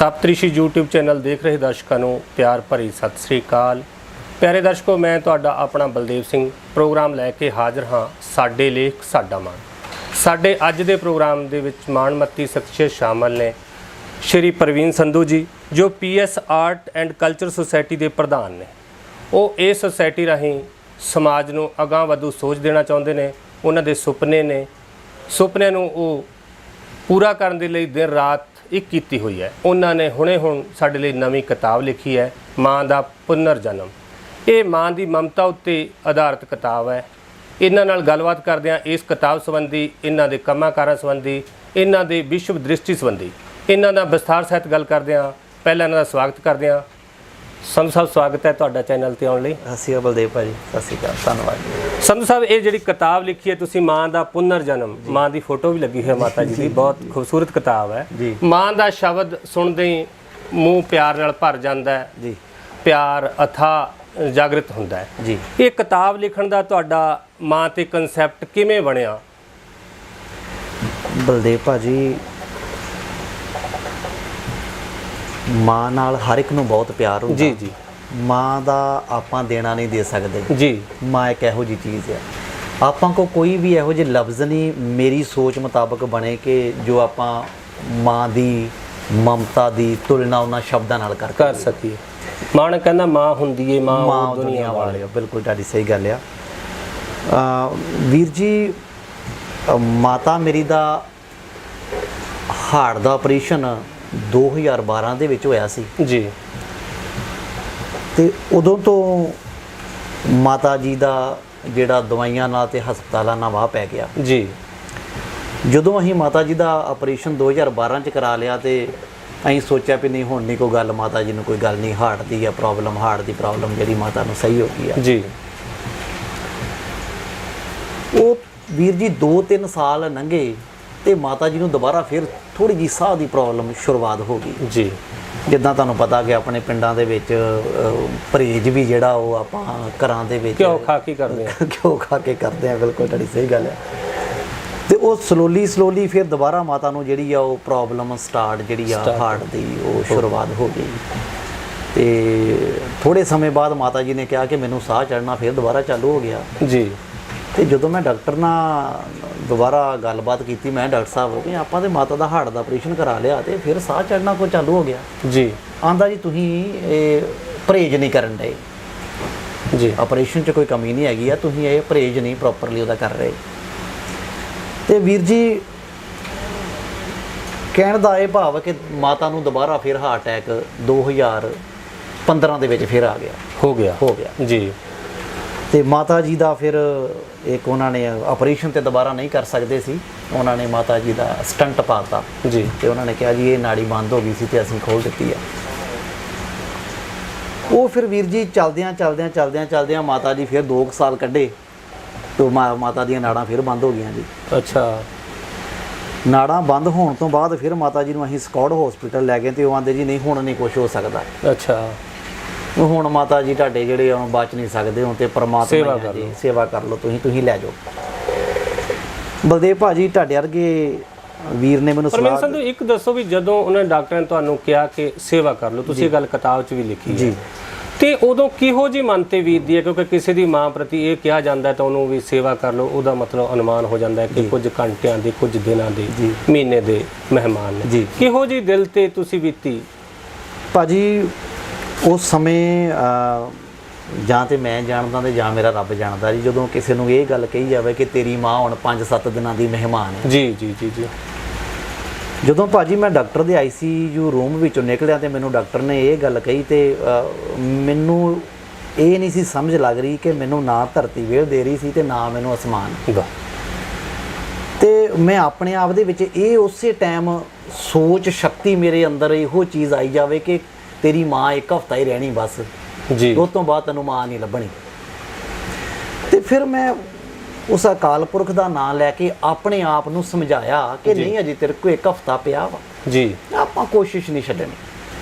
Saptarishi YouTube channel ਦੇਖ ਰਹੇ ਦਰਸ਼ਕਾਂ ਨੂੰ ਪਿਆਰ ਭਰੀ ਸਤਿ ਸ੍ਰੀ ਅਕਾਲ। ਪਿਆਰੇ ਦਰਸ਼ਕੋ, ਮੈਂ ਤੁਹਾਡਾ ਆਪਣਾ ਬਲਦੇਵ ਸਿੰਘ ਪ੍ਰੋਗਰਾਮ ਲੈ ਕੇ ਹਾਜ਼ਰ ਹਾਂ। ਸਾਡੇ ਲੇਖ ਸਾਡਾ ਮਾਣ। ਸਾਡੇ ਅੱਜ ਦੇ ਪ੍ਰੋਗਰਾਮ ਦੇ ਵਿੱਚ ਮਾਣਮੱਤੀ ਸ਼ਖਸੀਅਤ ਸ਼ਾਮਲ ਨੇ ਸ਼੍ਰੀ ਪ੍ਰਵੀਨ ਸੰਧੂ ਜੀ, ਜੋ PS art and culture society ਦੇ ਪ੍ਰਧਾਨ ਨੇ। ਉਹ ਇਸ ਸੁਸਾਇਟੀ ਰਾਹੀਂ ਸਮਾਜ ਨੂੰ ਅਗਾਂਹ ਵਧੂ ਸੋਚ ਦੇਣਾ ਚਾਹੁੰਦੇ ਨੇ। ਉਹਨਾਂ ਦੇ ਸੁਪਨਿਆਂ ਨੂੰ ਉਹ ਪੂਰਾ ਕਰਨ ਦੇ ਲਈ ਦਿਨ ਰਾਤ ਇੱਕ ਕੀਤੀ ਹੋਈ ਹੈ। ਉਹਨਾਂ ਨੇ ਹੁਣ ਸਾਡੇ ਲਈ ਨਵੀਂ ਕਿਤਾਬ ਲਿਖੀ ਹੈ, ਮਾਂ ਦਾ ਪੁਨਰ ਜਨਮ। ਇਹ ਮਾਂ ਦੀ ਮਮਤਾ ਉੱਤੇ ਆਧਾਰਿਤ ਕਿਤਾਬ ਹੈ। ਇਹਨਾਂ ਨਾਲ ਗੱਲਬਾਤ ਕਰਦੇ ਹਾਂ ਇਸ ਕਿਤਾਬ ਸੰਬੰਧੀ, ਇਹਨਾਂ ਦੇ ਕੰਮਾਂ ਕਾਰਾਂ ਸੰਬੰਧੀ, ਇਹਨਾਂ ਦੇ ਵਿਸ਼ਵ ਦ੍ਰਿਸ਼ਟੀ ਸੰਬੰਧੀ, ਇਹਨਾਂ ਦਾ ਵਿਸਥਾਰ ਸਹਿਤ ਗੱਲ ਕਰਦੇ ਹਾਂ। ਪਹਿਲਾਂ ਇਹਨਾਂ ਦਾ ਸਵਾਗਤ ਕਰਦੇ ਹਾਂ। ਸੰਧੂ ਸਾਹਿਬ, ਸਵਾਗਤ ਹੈ ਤੁਹਾਡਾ ਚੈਨਲ ਤੇ ਆਉਣ ਲਈ। ਅਸੀਂ ਬਲਦੇਵ ਭਾਜੀ, ਸਤਿ ਸ਼੍ਰੀ ਅਕਾਲ, ਧੰਨਵਾਦ। ਸੰਧੂ ਸਾਹਿਬ, ਇਹ ਜਿਹੜੀ ਕਿਤਾਬ ਲਿਖੀ ਹੈ ਤੁਸੀਂ, ਮਾਂ ਦਾ ਪੁਨਰ ਜਨਮ, ਮਾਂ ਦੀ ਫੋਟੋ ਵੀ ਲੱਗੀ ਹੈ ਮਾਤਾ ਜੀ ਦੀ, ਬਹੁਤ ਖੂਬਸੂਰਤ ਕਿਤਾਬ ਹੈ ਜੀ। ਮਾਂ ਦਾ ਸ਼ਬਦ ਸੁਣਦੇ ਹੀ ਮੂੰਹ ਪਿਆਰ ਨਾਲ ਭਰ ਜਾਂਦਾ ਹੈ ਜੀ, ਪਿਆਰ ਅਥਾਹ ਜਾਗਰਿਤ ਹੁੰਦਾ ਹੈ ਜੀ। ਇਹ ਕਿਤਾਬ ਲਿਖਣ ਦਾ ਤੁਹਾਡਾ ਮਾਂ ਤੇ ਕਨਸੈਪਟ ਕਿਵੇਂ ਬਣਿਆ? ਬਲਦੇਵ ਭਾਜੀ, ਮਾਂ ਨਾਲ ਹਰ ਇੱਕ ਨੂੰ ਬਹੁਤ ਪਿਆਰ ਹੁੰਦਾ ਜੀ ਜੀ। ਮਾਂ ਦਾ ਆਪਾਂ ਦੇਣਾ ਨਹੀਂ ਦੇ ਸਕਦੇ ਜੀ। ਮਾਂ ਇੱਕ ਇਹੋ ਜਿਹੀ ਚੀਜ਼ ਹੈ, ਆਪਾਂ ਕੋ ਕੋਈ ਵੀ ਇਹੋ ਜਿਹੇ ਲਫ਼ਜ਼ ਨਹੀਂ ਮੇਰੀ ਸੋਚ ਮੁਤਾਬਕ ਬਣੇ ਕਿ ਜੋ ਆਪਾਂ ਮਾਂ ਦੀ ਮਮਤਾ ਦੀ ਤੁਲਨਾ ਉਹਨਾਂ ਸ਼ਬਦਾਂ ਨਾਲ ਕਰ ਸਕੀਏ। ਮਾਂ ਕਹਿੰਦਾ ਮਾਂ ਹੁੰਦੀ ਏ ਮਾਂ ਦੁਨੀਆ ਵਾਲੀ। ਬਿਲਕੁਲ ਤੁਹਾਡੀ ਸਹੀ ਗੱਲ ਆ ਵੀਰ ਜੀ। ਮਾਤਾ ਮੇਰੀ ਦਾ ਹਾਰਟ ਦਾ ਆਪਰੇਸ਼ਨ 2012 ਦੇ ਵਿੱਚ ਹੋਇਆ ਸੀ ਜੀ। ਤੇ ਉਦੋਂ ਤੋਂ ਮਾਤਾ ਜੀ ਦਾ ਜਿਹੜਾ ਦਵਾਈਆਂ ਨਾਲ ਤੇ ਹਸਪਤਾਲਾਂ ਨਾਲ ਵਾਹ ਪੈ ਗਿਆ ਜੀ। ਜਦੋਂ ਅਸੀਂ ਮਾਤਾ ਜੀ ਦਾ ਆਪਰੇਸ਼ਨ 2012 ਚ ਕਰਾ ਲਿਆ ਤੇ ਅਸੀਂ ਸੋਚਿਆ ਵੀ ਨਹੀਂ, ਹੁਣ ਨਹੀਂ ਕੋਈ ਗੱਲ, ਮਾਤਾ ਜੀ ਨੂੰ ਕੋਈ ਗੱਲ ਨਹੀਂ, ਹਾਰਟ ਦੀ ਆ ਪ੍ਰੋਬਲਮ, ਹਾਰਟ ਦੀ ਪ੍ਰੋਬਲਮ ਜਿਹੜੀ ਮਾਤਾ ਨੂੰ ਸਹੀ ਹੋ ਗਈ ਆ ਜੀ। ਉਹ ਵੀਰ ਜੀ 2-3 ਸਾਲ ਲੰਘੇ ਤੇ ਮਾਤਾ ਜੀ ਨੂੰ ਦੁਬਾਰਾ ਫਿਰ ਥੋੜੀ ਜਿਹੀ ਸਾਹ ਦੀ ਪ੍ਰੋਬਲਮ ਸ਼ੁਰੂਆਤ ਹੋ ਗਈ ਜੀ। ਜਿੱਦਾਂ ਤੁਹਾਨੂੰ ਪਤਾ ਕਿ ਆਪਣੇ ਪਿੰਡਾਂ ਦੇ ਵਿੱਚ ਪਰਹੇਜ ਵੀ ਜਿਹੜਾ ਉਹ ਆਪਾਂ ਘਰਾਂ ਦੇ ਵਿੱਚ ਘਿਓ ਖਾ ਕੇ ਕਰਦੇ ਆ। ਬਿਲਕੁਲ ਤੁਹਾਡੀ ਸਹੀ ਗੱਲ ਹੈ। ਤੇ ਉਹ ਸਲੋਲੀ ਫਿਰ ਦੁਬਾਰਾ ਮਾਤਾ ਨੂੰ ਜਿਹੜੀ ਆ ਉਹ ਪ੍ਰੋਬਲਮ ਸਟਾਰਟ ਜਿਹੜੀ ਆ ਹਾਰਟ ਦੀ ਉਹ ਸ਼ੁਰੂਆਤ ਹੋ ਗਈ। ਤੇ ਥੋੜੇ ਸਮੇਂ ਬਾਅਦ ਮਾਤਾ ਜੀ ਨੇ ਕਿਹਾ ਕਿ ਮੈਨੂੰ ਸਾਹ ਚੜ੍ਹਨਾ ਫਿਰ ਦੁਬਾਰਾ ਚਾਲੂ ਹੋ ਗਿਆ ਜੀ। ਤੇ ਜਦੋਂ ਮੈਂ ਡਾਕਟਰ ਨਾਲ ਦੁਬਾਰਾ ਗੱਲਬਾਤ ਕੀਤੀ, ਮੈਂ ਡਾਕਟਰ ਸਾਹਿਬ ਕਿ ਆਪਾਂ ਤੇ ਮਾਤਾ ਦਾ ਹਾਰਟ ਦਾ ਆਪਰੇਸ਼ਨ ਕਰਾ ਲਿਆ ਤੇ ਫਿਰ ਸਾਹ ਚੜ੍ਹਨਾ ਕੋਈ ਚਾਲੂ ਹੋ ਗਿਆ ਜੀ। ਆਂਦਾ ਜੀ ਤੁਸੀਂ ਇਹ ਪਰਹੇਜ ਨਹੀਂ ਕਰਨ ਡਏ ਜੀ, ਆਪਰੇਸ਼ਨ 'ਚ ਕੋਈ ਕਮੀ ਨਹੀਂ ਹੈਗੀ ਆ, ਤੁਸੀਂ ਇਹ ਪਰਹੇਜ ਨਹੀਂ ਪ੍ਰੋਪਰਲੀ ਉਹਦਾ ਕਰ ਰਹੇ। ਤੇ ਵੀਰ ਜੀ ਕਹਿਣ ਦਾ ਇਹ ਭਾਵ ਕਿ ਮਾਤਾ ਨੂੰ ਦੁਬਾਰਾ ਫਿਰ ਹਾਰਟ ਅਟੈਕ 2015 ਦੇ ਵਿੱਚ ਫਿਰ ਆ ਗਿਆ ਹੋ ਗਿਆ ਜੀ। ਤੇ ਮਾਤਾ ਜੀ ਦਾ ਫਿਰ ਇੱਕ ਉਹਨਾਂ ਨੇ ਆਪਰੇਸ਼ਨ ਤੇ ਦੁਬਾਰਾ ਨਹੀਂ ਕਰ ਸਕਦੇ ਸੀ, ਉਹਨਾਂ ਨੇ ਮਾਤਾ ਜੀ ਦਾ ਸਟੰਟ ਪਾਤਾ ਜੀ। ਤੇ ਉਹਨਾਂ ਨੇ ਕਿਹਾ ਜੀ ਇਹ ਨਾੜੀ ਬੰਦ ਹੋ ਗਈ ਸੀ ਤੇ ਅਸੀਂ ਖੋਲ ਦਿੱਤੀ ਆ। ਉਹ ਫਿਰ ਵੀਰ ਜੀ ਚਲਦਿਆਂ ਮਾਤਾ ਜੀ ਫਿਰ 2 ਸਾਲ ਕੱਢੇ ਤੇ ਮਾਤਾ ਦੀਆਂ ਨਾੜਾਂ ਫਿਰ ਬੰਦ ਹੋ ਗਈਆਂ ਜੀ। ਅੱਛਾ। ਨਾੜਾਂ ਬੰਦ ਹੋਣ ਤੋਂ ਬਾਅਦ ਫਿਰ ਮਾਤਾ ਜੀ ਨੂੰ ਅਸੀਂ ਸਕਾਟ ਹਸਪੀਟਲ ਲੈ ਗਏ ਤੇ ਉਹ ਆਂਦੇ ਜੀ ਨਹੀਂ, ਹੁਣ ਨਹੀਂ ਕੁਝ ਹੋ ਸਕਦਾ। ਅੱਛਾ। ਹੁਣ ਮਾਤਾ ਜੀ ਤੁਹਾਡੇ ਜਿਹੜੇ ਹੁਣ ਬਚ ਨਹੀਂ ਸਕਦੇ, ਹੁਣ ਤੇ ਪਰਮਾਤਮਾ ਜੀ ਸੇਵਾ ਕਰ ਲਓ, ਤੁਸੀਂ ਲੈ ਜਾਓ। ਬਲਦੇਵ ਭਾਜੀ ਤੁਹਾਡੇ ਵਰਗੇ ਵੀਰ ਨੇ ਮੈਨੂੰ ਸਲਾਹ ਸੰਧੂ ਇੱਕ ਦੱਸੋ ਵੀ ਜਦੋਂ ਉਹਨਾਂ ਡਾਕਟਰਾਂ ਨੇ ਤੁਹਾਨੂੰ ਕਿਹਾ ਕਿ ਸੇਵਾ ਕਰ ਲਓ, ਤੁਸੀਂ ਇਹ ਗੱਲ ਕਿਤਾਬ 'ਚ ਵੀ ਲਿਖੀ ਜੀ, ਤੇ ਉਦੋਂ ਕਿਹੋ ਜਿਹੀ ਮਨ ਤੇ ਬੀਤਦੀ ਹੈ? ਕਿਉਂਕਿ ਕਿਸੇ ਦੀ ਮਾਂ ਪ੍ਰਤੀ ਇਹ ਕਿਹਾ ਜਾਂਦਾ ਤਾਂ ਉਹਨੂੰ ਵੀ ਸੇਵਾ ਕਰ ਲਓ, ਉਹਦਾ ਮਤਲਬ ਅਨੁਮਾਨ ਹੋ ਜਾਂਦਾ ਹੈ ਕਿ ਕੁਝ ਘੰਟਿਆਂ ਦੇ, ਕੁਝ ਦਿਨਾਂ ਦੇ, ਮਹੀਨੇ ਦੇ ਮਹਿਮਾਨ ਨੇ। ਕਿਹੋ ਜਿਹੀ ਦਿਲ ਤੇ ਤੁਸੀਂ ਬੀਤੀ ਭਾਜੀ ਉਸ ਸਮੇਂ? ਜਾਂ ਤੇ ਮੈਂ ਜਾਣਦਾ ਤੇ ਜਾਂ ਮੇਰਾ ਰੱਬ ਜਾਣਦਾ ਜੀ। ਜਦੋਂ ਕਿਸੇ ਨੂੰ ਇਹ ਗੱਲ ਕਹੀ ਜਾਵੇ ਕਿ ਤੇਰੀ ਮਾਂ ਹੁਣ 5-7 ਦਿਨਾਂ ਦੀ ਮਹਿਮਾਨ ਹੈ ਜੀ। ਜਦੋਂ ਭਾਜੀ ਮੈਂ ਡਾਕਟਰ ਦੇ ICU ਰੂਮ ਵਿੱਚੋਂ ਨਿਕਲਿਆ ਤੇ ਮੈਨੂੰ ਡਾਕਟਰ ਨੇ ਇਹ ਗੱਲ ਕਹੀ ਤੇ ਮੈਨੂੰ ਇਹ ਨਹੀਂ ਸੀ ਸਮਝ ਲੱਗ ਰਹੀ ਕਿ ਮੈਨੂੰ ਨਾ ਧਰਤੀ ਵੇਲ ਦੇ ਰਹੀ ਸੀ ਤੇ ਨਾ ਮੈਨੂੰ ਅਸਮਾਨ। ਤੇ ਮੈਂ ਆਪਣੇ ਆਪ ਦੇ ਵਿੱਚ ਇਹ ਉਸੇ ਟਾਈਮ ਸੋਚ ਸ਼ਕਤੀ ਮੇਰੇ ਅੰਦਰ ਇਹੋ ਚੀਜ਼ ਆਈ ਜਾਵੇ ਕਿ ਤੇਰੀ ਮਾਂ 1 ਹਫ਼ਤਾ ਹੀ ਰਹਿਣੀ ਬਸ ਜੀ, ਉਸ ਤੋਂ ਬਾਅਦ ਤੈਨੂੰ ਮਾਂ ਨਹੀਂ ਲੱਭਣੀ। ਤੇ ਫਿਰ ਮੈਂ ਉਸ ਅਕਾਲ ਪੁਰਖ ਦਾ ਨਾਂ ਲੈ ਕੇ ਆਪਣੇ ਆਪ ਨੂੰ ਸਮਝਾਇਆ ਕਿ ਨਹੀਂ, ਅਜੇ ਤੇਰੇ ਕੋਲ 1 ਹਫ਼ਤਾ ਪਿਆ ਵਾ ਜੀ, ਆਪਾਂ ਕੋਸ਼ਿਸ਼ ਨਹੀਂ ਛੱਡਣੀ।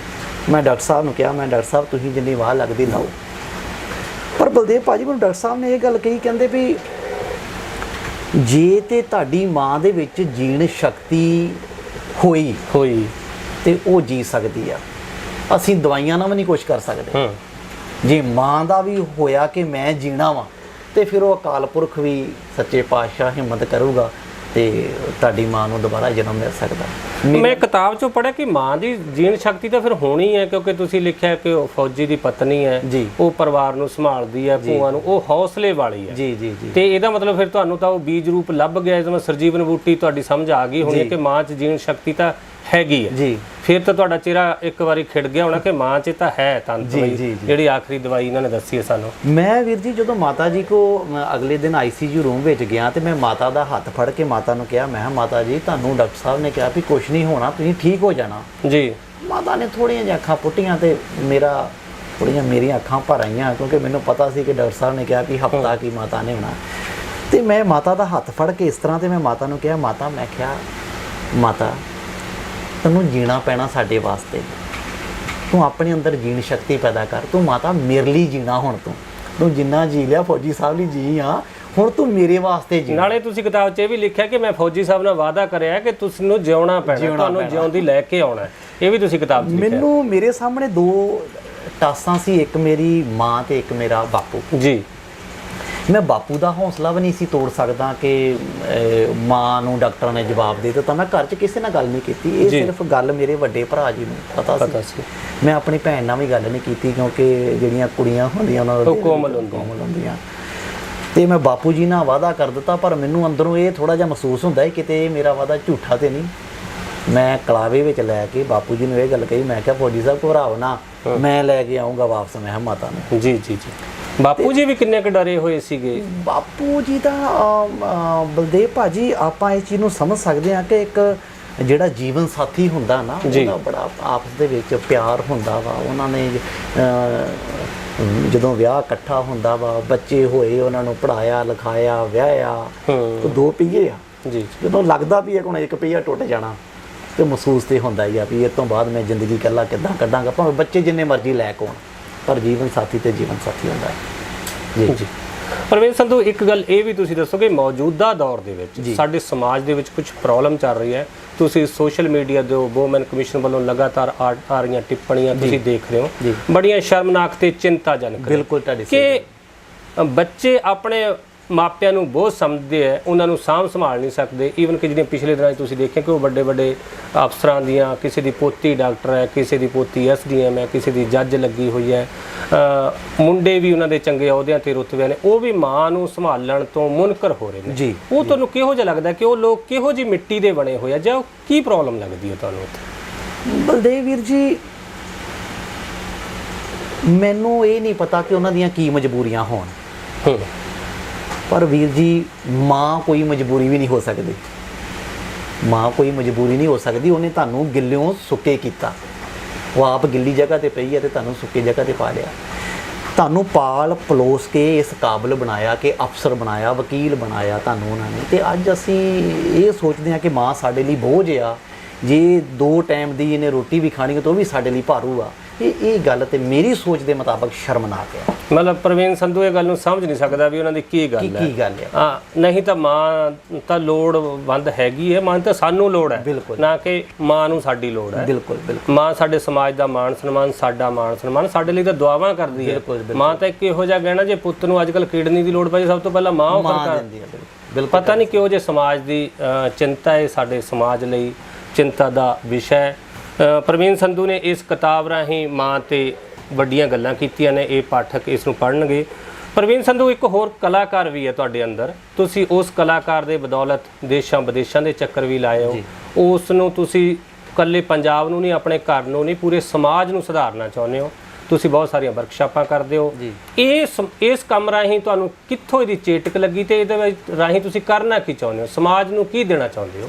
ਮੈਂ ਡਾਕਟਰ ਸਾਹਿਬ ਨੂੰ ਕਿਹਾ, ਮੈਂ ਡਾਕਟਰ ਸਾਹਿਬ ਤੁਸੀਂ ਜਿੰਨੀ ਵਾਹ ਲੱਗਦੀ ਲਾਓ। ਪਰ ਬਲਦੇਵ ਭਾਜੀ ਮੈਨੂੰ ਡਾਕਟਰ ਸਾਹਿਬ ਨੇ ਇਹ ਗੱਲ ਕਹੀ, ਕਹਿੰਦੇ ਵੀ ਜੇ ਤੇ ਤੁਹਾਡੀ ਮਾਂ ਦੇ ਵਿੱਚ ਜੀਣ ਸ਼ਕਤੀ ਹੋਈ ਤੇ ਉਹ ਜੀ ਸਕਦੀ ਆ। ਅਸੀਂ ਦਵਾਈਆਂ ਨਾਲ ਵੀ ਨਹੀਂ ਕੁਝ ਕਰ ਸਕਦੇ। ਜੇ ਮਾਂ ਦਾ ਵੀ ਹੋਇਆ ਕਿ ਮੈਂ ਜੀਣਾ ਵਾ ਤੇ ਫਿਰ ਉਹ ਅਕਾਲ ਪੁਰਖ ਵੀ ਸੱਚੇ ਪਾਤਸ਼ਾਹ ਹਿੰਮਤ ਕਰੂਗਾ ਤੇ ਤੁਹਾਡੀ ਮਾਂ ਨੂੰ ਦੁਬਾਰਾ ਜਨਮ ਮਿਲ ਸਕਦਾ। ਮੈਂ ਕਿਤਾਬ 'ਚੋਂ ਪੜ੍ਹਿਆ ਕਿ ਮਾਂ ਦੀ ਜੀਣ ਸ਼ਕਤੀ ਤਾਂ ਫਿਰ ਹੋਣੀ ਹੈ, ਕਿਉਂਕਿ ਤੁਸੀਂ ਲਿਖਿਆ ਕਿ ਉਹ ਫੌਜੀ ਦੀ ਪਤਨੀ ਹੈ, ਉਹ ਪਰਿਵਾਰ ਨੂੰ ਸੰਭਾਲਦੀ ਹੈ, ਭੂਆ ਨੂੰ, ਉਹ ਹੌਸਲੇ ਵਾਲੀ ਹੈ। ਜੀ ਜੀ ਜੀ। ਤੇ ਇਹਦਾ ਮਤਲਬ ਫਿਰ ਤੁਹਾਨੂੰ ਤਾਂ ਉਹ ਬੀਜ ਰੂਪ ਲੱਭ ਗਿਆ, ਜਿਵੇਂ ਸਰਜੀਵਨ ਬੂਟੀ ਤੁਹਾਡੀ ਸਮਝ ਆ ਗਈ ਹੋਣੀ ਹੈ ਕਿ ਮਾਂ 'ਚ ਜੀਣ ਸ਼ਕਤੀ ਤਾਂ ਹੈਗੀ ਹੈ ਜੀ। ਫਿਰ ਤਾਂ ਤੁਹਾਡਾ ਚਿਹਰਾ ਇੱਕ ਵਾਰੀ ਖਿੜ ਗਿਆ ਹੋਣਾ ਕਿ ਮਾਂ 'ਚ ਤਾਂ ਹੈ ਤੰਤ, ਜਿਹੜੀ ਆਖਰੀ ਦਵਾਈ ਇਹਨਾਂ ਨੇ ਦੱਸੀ ਹੈ ਸਾਨੂੰ। ਮੈਂ ਵੀਰ ਜੀ ਜਦੋਂ ਮਾਤਾ ਜੀ ਕੋ ਅਗਲੇ ਦਿਨ ICU ਰੂਮ ਵਿੱਚ ਗਿਆ ਤੇ ਮੈਂ ਮਾਤਾ ਦਾ ਹੱਥ ਫੜ ਕੇ ਮਾਤਾ ਨੂੰ ਕਿਹਾ, ਮੈਂ ਮਾਤਾ ਜੀ ਤੁਹਾਨੂੰ ਡਾਕਟਰ ਸਾਹਿਬ ਨੇ ਕਿਹਾ ਵੀ ਕੁਛ ਨਹੀਂ ਹੋਣਾ, ਤੁਸੀਂ ਠੀਕ ਹੋ ਜਾਣਾ ਜੀ। ਮਾਤਾ ਨੇ ਥੋੜੀਆਂ ਜਿਹੀਆਂ ਅੱਖਾਂ ਪੁੱਟੀਆਂ ਤੇ ਮੇਰੀਆਂ ਅੱਖਾਂ ਭਰ ਆਈਆਂ, ਕਿਉਂਕਿ ਮੈਨੂੰ ਪਤਾ ਸੀ ਕਿ ਡਾਕਟਰ ਸਾਹਿਬ ਨੇ ਕਿਹਾ ਵੀ ਹਫਤਾ ਕੀ ਮਾਤਾ ਨੇ ਹੋਣਾ। ਤੇ ਮੈਂ ਮਾਤਾ ਦਾ ਹੱਥ ਫੜ ਕੇ ਇਸ ਤਰ੍ਹਾਂ ਤੇ ਮੈਂ ਮਾਤਾ ਨੂੰ ਕਿਹਾ, ਮਾਤਾ ਮੈਂ ਕਿਹਾ ਮਾਤਾ ਤੈਨੂੰ ਜੀਣਾ ਪੈਣਾ ਸਾਡੇ ਵਾਸਤੇ, ਤੂੰ ਆਪਣੇ ਅੰਦਰ ਜੀਣ ਸ਼ਕਤੀ ਪੈਦਾ ਕਰ, ਤੂੰ ਮਾਤਾ ਮੇਰੇ ਲਈ ਜੀਣਾ, ਹੁਣ ਤੂੰ ਜਿੰਨਾ ਜੀ ਲਿਆ ਫੌਜੀ ਸਾਹਿਬ ਲਈ ਜੀ ਆ, ਹੁਣ ਤੂੰ ਮੇਰੇ ਵਾਸਤੇ ਜੀ। ਨਾਲੇ ਤੁਸੀਂ ਕਿਤਾਬ 'ਚ ਇਹ ਵੀ ਲਿਖਿਆ ਕਿ ਮੈਂ ਫੌਜੀ ਸਾਹਿਬ ਨਾਲ ਵਾਅਦਾ ਕਰਿਆ ਕਿ ਤੁਸੀਂ ਨੂੰ ਜਿਉਣਾ ਪੈਣਾ, ਤੁਹਾਨੂੰ ਜਿਉਂਦੀ ਲੈ ਕੇ ਆਉਣਾ, ਇਹ ਵੀ ਤੁਸੀਂ ਕਿਤਾਬ 'ਚ ਲਿਖਿਆ। ਮੈਨੂੰ ਮੇਰੇ ਸਾਹਮਣੇ ਦੋ ਟਾਸਾਂ ਸੀ, ਇੱਕ ਮੇਰੀ ਮਾਂ ਤੇ ਇੱਕ ਮੇਰਾ ਬਾਪੂ ਜੀ। ਮੈਂ ਬਾਪੂ ਦਾ ਹੌਸਲਾ ਵੀ ਨਹੀਂ ਸੀ ਤੋੜ ਸਕਦਾ ਕਿ ਮਾਂ ਨੂੰ ਡਾਕਟਰਾਂ ਨੇ ਜਵਾਬ ਦੇ ਦਿੱਤਾ। ਮੈਂ ਘਰ 'ਚ ਕਿਸੇ ਨਾਲ ਗੱਲ ਨਹੀਂ ਕੀਤੀ, ਇਹ ਸਿਰਫ ਗੱਲ ਮੇਰੇ ਵੱਡੇ ਭਰਾ ਜੀ ਨੂੰ ਪਤਾ ਸੀ। ਮੈਂ ਆਪਣੀ ਭੈਣ ਨਾਲ ਵੀ ਗੱਲ ਨਹੀਂ ਕੀਤੀ, ਕਿਉਂਕਿ ਜਿਹੜੀਆਂ ਕੁੜੀਆਂ ਹੁੰਦੀਆਂ ਉਹਨਾਂ ਨੂੰ ਕੋਮਲ ਹੁੰਦੀਆਂ। ਤੇ ਮੈਂ ਬਾਪੂ ਜੀ ਨਾਲ ਵਾਅਦਾ ਕਰ ਦਿੱਤਾ, ਪਰ ਮੈਨੂੰ ਅੰਦਰੋਂ ਇਹ ਥੋੜਾ ਜਿਹਾ ਮਹਿਸੂਸ ਹੁੰਦਾ ਹੈ ਕਿਤੇ ਮੇਰਾ ਵਾਅਦਾ ਝੂਠਾ ਤੇ ਨਹੀਂ। ਮੈਂ ਕਲਾਵੇ ਵਿੱਚ ਲੈ ਕੇ ਬਾਪੂ ਜੀ ਨੂੰ ਇਹ ਗੱਲ ਕਹੀ, ਮੈਂ ਕਿਹਾ ਫੌਜੀ ਸਾਹਿਬ ਘਬਰਾਓ ਨਾ, ਮੈਂ ਲੈ ਕੇ ਆਉਂਗਾ ਵਾਪਸ ਮੈਂ ਮਾਤਾ ਨੂੰ। ਜੀ ਜੀ ਜੀ। ਬਾਪੂ ਜੀ ਵੀ ਕਿੰਨੇ ਕੁ ਡਰੇ ਹੋਏ ਸੀਗੇ? ਬਾਪੂ ਜੀ ਦਾ ਬਲਦੇਵ ਭਾਜੀ ਆਪਾਂ ਇਸ ਚੀਜ਼ ਨੂੰ ਸਮਝ ਸਕਦੇ ਹਾਂ ਕਿ ਇੱਕ ਜਿਹੜਾ ਜੀਵਨ ਸਾਥੀ ਹੁੰਦਾ ਨਾ, ਉਹਦਾ ਬੜਾ ਆਪਸ ਦੇ ਵਿੱਚ ਪਿਆਰ ਹੁੰਦਾ ਵਾ। ਉਹਨਾਂ ਨੇ ਜਦੋਂ ਵਿਆਹ ਇਕੱਠਾ ਹੁੰਦਾ ਵਾ, ਬੱਚੇ ਹੋਏ, ਉਹਨਾਂ ਨੂੰ ਪੜ੍ਹਾਇਆ ਲਿਖਾਇਆ, ਵਿਆਹਿਆ, ਦੋ ਪਹੀਏ ਆ ਜੀ। ਜਦੋਂ ਲੱਗਦਾ ਵੀ ਹੁਣ ਇੱਕ ਪਹੀਆ ਟੁੱਟ ਜਾਣਾ ਤੇ ਮਹਿਸੂਸ ਤੇ ਹੁੰਦਾ ਹੀ ਆ ਵੀ ਇਹ ਤੋਂ ਬਾਅਦ ਮੈਂ ਜ਼ਿੰਦਗੀ ਇਕੱਲਾ ਕਿੱਦਾਂ ਕੱਢਾਂਗਾ, ਭਾਵੇਂ ਬੱਚੇ ਜਿੰਨੇ ਮਰਜ਼ੀ ਲੈ ਕੇ ਆਉਣ, ਪਰ ਜੀਵਨ ਸਾਥੀ ਤੇ ਜੀਵਨ ਸਾਥੀ ਹੁੰਦਾ ਹੈ ਜੀ। ਪਰਵੇਜ਼ ਸੰਧੂ, ਇੱਕ ਗੱਲ ਇਹ ਵੀ ਤੁਸੀਂ ਦੱਸੋ ਕਿ ਮੌਜੂਦਾ ਦੌਰ ਦੇ ਵਿੱਚ ਸਾਡੇ ਸਮਾਜ ਦੇ ਵਿੱਚ ਕੁਝ ਪ੍ਰੋਬਲਮ ਚੱਲ ਰਹੀ ਹੈ। ਤੁਸੀਂ ਸੋਸ਼ਲ ਮੀਡੀਆ ਦੇ ਵੂਮਨ ਕਮਿਸ਼ਨ ਵੱਲੋਂ ਲਗਾਤਾਰ ਆ ਰਹੀਆਂ ਟਿੱਪਣੀਆਂ ਤੁਸੀਂ ਦੇਖ ਰਹੇ ਹੋ, ਬੜੀਆਂ ਸ਼ਰਮਨਾਕ ਤੇ ਚਿੰਤਾਜਨਕ। ਬਿਲਕੁਲ ਤੁਹਾਡੀ ਕਿ ਬੱਚੇ ਆਪਣੇ ਮਾਪਿਆਂ ਨੂੰ ਬਹੁਤ ਸਮਝਦੇ ਹੈ, ਉਹਨਾਂ ਨੂੰ ਸਾਂਭ ਸੰਭਾਲ ਨਹੀਂ ਸਕਦੇ। ਈਵਨ ਕਿ ਜਿਹੜੀਆਂ ਪਿਛਲੇ ਦਿਨਾਂ 'ਚ ਤੁਸੀਂ ਦੇਖਿਆ ਕਿ ਉਹ ਵੱਡੇ ਵੱਡੇ ਅਫਸਰਾਂ ਦੀਆਂ, ਕਿਸੇ ਦੀ ਪੋਤੀ ਡਾਕਟਰ ਹੈ, ਕਿਸੇ ਦੀ ਪੋਤੀ SDM ਹੈ, ਕਿਸੇ ਦੀ ਜੱਜ ਲੱਗੀ ਹੋਈ ਹੈ, ਮੁੰਡੇ ਵੀ ਉਹਨਾਂ ਦੇ ਚੰਗੇ ਅਹੁਦਿਆਂ ਤੇ ਰੁਤਬਿਆਂ ਨੇ, ਉਹ ਵੀ ਮਾਂ ਨੂੰ ਸੰਭਾਲਣ ਤੋਂ ਮੁਨਕਰ ਹੋ ਰਹੇ ਨੇ ਜੀ। ਉਹ ਤੁਹਾਨੂੰ ਕਿਹੋ ਜਿਹਾ ਲੱਗਦਾ ਕਿ ਉਹ ਲੋਕ ਕਿਹੋ ਜਿਹੀ ਮਿੱਟੀ ਦੇ ਬਣੇ ਹੋਏ ਆ, ਜਾਂ ਕੀ ਪ੍ਰੋਬਲਮ ਲੱਗਦੀ ਹੈ ਤੁਹਾਨੂੰ ਉੱਥੇ? ਬਲਦੇਵ ਵੀਰ ਜੀ, ਮੈਨੂੰ ਇਹ ਨਹੀਂ ਪਤਾ ਕਿ ਉਹਨਾਂ ਦੀਆਂ ਕੀ ਮਜਬੂਰੀਆਂ ਹੋਣ, ਪਰ ਵੀਰ ਜੀ ਮਾਂ ਕੋਈ ਮਜਬੂਰੀ ਵੀ ਨਹੀਂ ਹੋ ਸਕਦੀ। ਮਾਂ ਕੋਈ ਮਜਬੂਰੀ ਨਹੀਂ ਹੋ ਸਕਦੀ। ਉਹਨੇ ਤੁਹਾਨੂੰ ਗਿੱਲਿਓਂ ਸੁੱਕੇ ਕੀਤਾ, ਉਹ ਆਪ ਗਿੱਲੀ ਜਗ੍ਹਾ ਤੇ ਪਈ ਹੈ ਤੇ ਤੁਹਾਨੂੰ ਸੁੱਕੀ ਜਗ੍ਹਾ ਤੇ ਪਾ ਲਿਆ। ਤੁਹਾਨੂੰ ਪਾਲ ਪਲੋਸ ਕੇ ਇਸ ਕਾਬਲ ਬਣਾਇਆ ਕਿ ਅਫਸਰ ਬਣਾਇਆ, ਵਕੀਲ ਬਣਾਇਆ ਤੁਹਾਨੂੰ ਉਹਨਾਂ ਨੇ। ਤੇ ਅੱਜ ਅਸੀਂ ਇਹ ਸੋਚਦੇ ਹਾਂ ਕਿ ਮਾਂ ਸਾਡੇ ਲਈ ਬੋਝ ਆ, ਜੇ 2 ਟਾਈਮ ਦੀ ਇਹਨੇ ਰੋਟੀ ਵੀ ਖਾਣੀ ਤਾਂ ਉਹ ਵੀ ਸਾਡੇ ਲਈ ਭਾਰੂ ਆ। ਇਹ ਗੱਲ ਤੇ ਮੇਰੀ ਸੋਚ ਦੇ ਮੁਤਾਬਕ ਸ਼ਰਮਨਾਕ ਹੈ। ਮਤਲਬ ਪ੍ਰਵੀਨ ਸੰਧੂ ਇਹ ਗੱਲ ਨੂੰ ਸਮਝ ਨਹੀਂ ਸਕਦਾ ਵੀ ਉਹਨਾਂ ਦੀ ਕੀ ਗੱਲ ਹੈ। ਹਾਂ, ਨਹੀਂ ਤਾਂ ਮਾਂ ਤਾਂ ਲੋੜਵੰਦ ਹੈਗੀ ਹੈ, ਮਾਂ ਤਾਂ ਸਾਨੂੰ ਲੋੜ ਹੈ, ਨਾ ਕਿ ਮਾਂ ਨੂੰ ਸਾਡੀ ਲੋੜ ਹੈ। ਬਿਲਕੁਲ ਬਿਲਕੁਲ। ਮਾਂ ਸਾਡੇ ਸਮਾਜ ਦਾ ਮਾਣ ਸਨਮਾਨ, ਸਾਡਾ ਮਾਣ ਸਨਮਾਨ, ਸਾਡੇ ਲਈ ਤਾਂ ਦੁਆਵਾਂ ਕਰਦੀ ਹੈ। ਮਾਂ ਤਾਂ ਇੱਕ ਇਹੋ ਜਿਹਾ ਗਹਿਣਾ, ਜੇ ਪੁੱਤ ਨੂੰ ਅੱਜ ਕੱਲ੍ਹ ਕਿਡਨੀ ਦੀ ਲੋੜ ਪਈ, ਸਭ ਤੋਂ ਪਹਿਲਾਂ ਮਾਂ ਉਹ ਕਰਦੀ। ਪਤਾ ਨਹੀਂ ਕਿਹੋ ਜਿਹੇ ਸਮਾਜ ਦੀ ਚਿੰਤਾ ਹੈ, ਸਾਡੇ ਸਮਾਜ ਲਈ ਚਿੰਤਾ ਦਾ ਵਿਸ਼ਾ ਹੈ। ਪ੍ਰਵੀਨ ਸੰਧੂ ਨੇ ਇਸ ਕਿਤਾਬ ਰਾਹੀਂ ਮਾਂ ਤੇ ਵੱਡੀਆਂ ਗੱਲਾਂ ਕੀਤੀਆਂ ਨੇ। ਇਹ ਪਾਠਕ ਇਸ ਨੂੰ ਪੜ੍ਹਨਗੇ। ਪ੍ਰਵੀਨ ਸੰਧੂ ਇੱਕ ਹੋਰ ਕਲਾਕਾਰ ਵੀ ਹੈ ਤੁਹਾਡੇ ਅੰਦਰ। ਤੁਸੀਂ ਉਸ ਕਲਾਕਾਰ ਦੇ ਬਦੌਲਤ ਦੇਸ਼ਾਂ ਵਿਦੇਸ਼ਾਂ ਦੇ ਚੱਕਰ ਵੀ ਲਾਏ ਹੋ। ਉਸ ਨੂੰ ਤੁਸੀਂ ਇਕੱਲੇ ਪੰਜਾਬ ਨੂੰ ਨਹੀਂ, ਆਪਣੇ ਘਰ ਨੂੰ ਨਹੀਂ, ਪੂਰੇ ਸਮਾਜ ਨੂੰ ਸੁਧਾਰਨਾ ਚਾਹੁੰਦੇ ਹੋ। ਤੁਸੀਂ ਬਹੁਤ ਸਾਰੀਆਂ ਵਰਕਸ਼ਾਪਾਂ ਕਰਦੇ ਹੋ। ਇਸ ਕੰਮ ਰਾਹੀਂ ਤੁਹਾਨੂੰ ਕਿੱਥੋਂ ਇਹਦੀ ਚੇਟਕ ਲੱਗੀ ਤੇ ਇਹਦੇ ਵਿੱਚ ਰਾਹੀਂ ਤੁਸੀਂ ਕਰਨਾ ਕੀ ਚਾਹੁੰਦੇ ਹੋ, ਸਮਾਜ ਨੂੰ ਕੀ ਦੇਣਾ ਚਾਹੁੰਦੇ ਹੋ?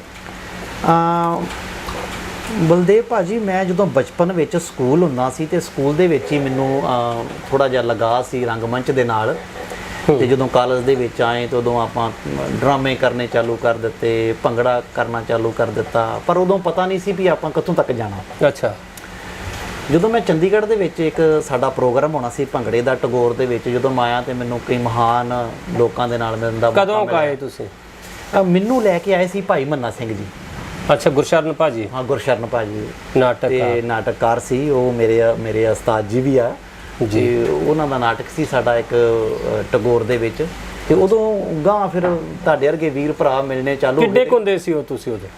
ਬਲਦੇਵ ਭਾਜੀ, ਮੈਂ ਜਦੋਂ ਬਚਪਨ ਵਿੱਚ ਸਕੂਲ ਹੁੰਦਾ ਸੀ ਤੇ ਸਕੂਲ ਦੇ ਵਿੱਚ ਹੀ ਮੈਨੂੰ ਥੋੜਾ ਜਿਹਾ ਲਗਾ ਸੀ ਰੰਗਮੰਚ ਦੇ ਨਾਲ। ਤੇ ਜਦੋਂ ਕਾਲਜ ਦੇ ਵਿੱਚ ਆਏ ਤਾਂ ਉਦੋਂ ਆਪਾਂ ਡਰਾਮੇ ਕਰਨੇ ਚਾਲੂ ਕਰ ਦਿੱਤੇ, ਭੰਗੜਾ ਕਰਨਾ ਚਾਲੂ ਕਰ ਦਿੱਤਾ, ਪਰ ਉਦੋਂ ਪਤਾ ਨਹੀਂ ਸੀ ਵੀ ਆਪਾਂ ਕਿੱਥੋਂ ਤੱਕ ਜਾਣਾ। ਅੱਛਾ। ਜਦੋਂ ਮੈਂ ਚੰਡੀਗੜ੍ਹ ਦੇ ਵਿੱਚ ਇੱਕ ਸਾਡਾ ਪ੍ਰੋਗਰਾਮ ਹੋਣਾ ਸੀ ਭੰਗੜੇ ਦਾ, ਟੈਗੋਰ ਦੇ ਵਿੱਚ, ਜਦੋਂ ਮੈਂ ਆਇਆ ਤੇ ਮੈਨੂੰ ਕਈ ਮਹਾਨ ਲੋਕਾਂ ਦੇ ਨਾਲ ਮਿਲਣ ਦਾ। ਕਦੋਂ ਆਏ ਤੁਸੀਂ? ਮੈਨੂੰ ਲੈ ਕੇ ਆਏ ਸੀ ਭਾਈ ਮੰਨਾ ਸਿੰਘ ਜੀ। ਅੱਛਾ, ਗੁਰਸ਼ਰਨ ਭਾਜੀ। ਹਾਂ, ਗੁਰਸ਼ਰਨ ਭਾਜੀ ਨਾਟਕ ਤੇ ਨਾਟਕਕਾਰ ਸੀ ਉਹ, ਮੇਰੇ ਉਸਤਾਦ ਜੀ ਵੀ ਆ ਜੀ। ਉਹਨਾਂ ਦਾ ਨਾਟਕ ਸੀ ਸਾਡਾ ਇੱਕ ਟੈਗੋਰ ਦੇ ਵਿੱਚ, ਤੇ ਉਦੋਂ ਗਾਂ ਫਿਰ ਤੁਹਾਡੇ ਵਰਗੇ ਵੀਰ ਭਰਾ ਮਿਲਣੇ ਚਾਲੂ। ਕਿੱਡੇ ਕੁ ਹੁੰਦੇ ਸੀ ਉਹ ਤੁਸੀਂ ਉਦੋਂ?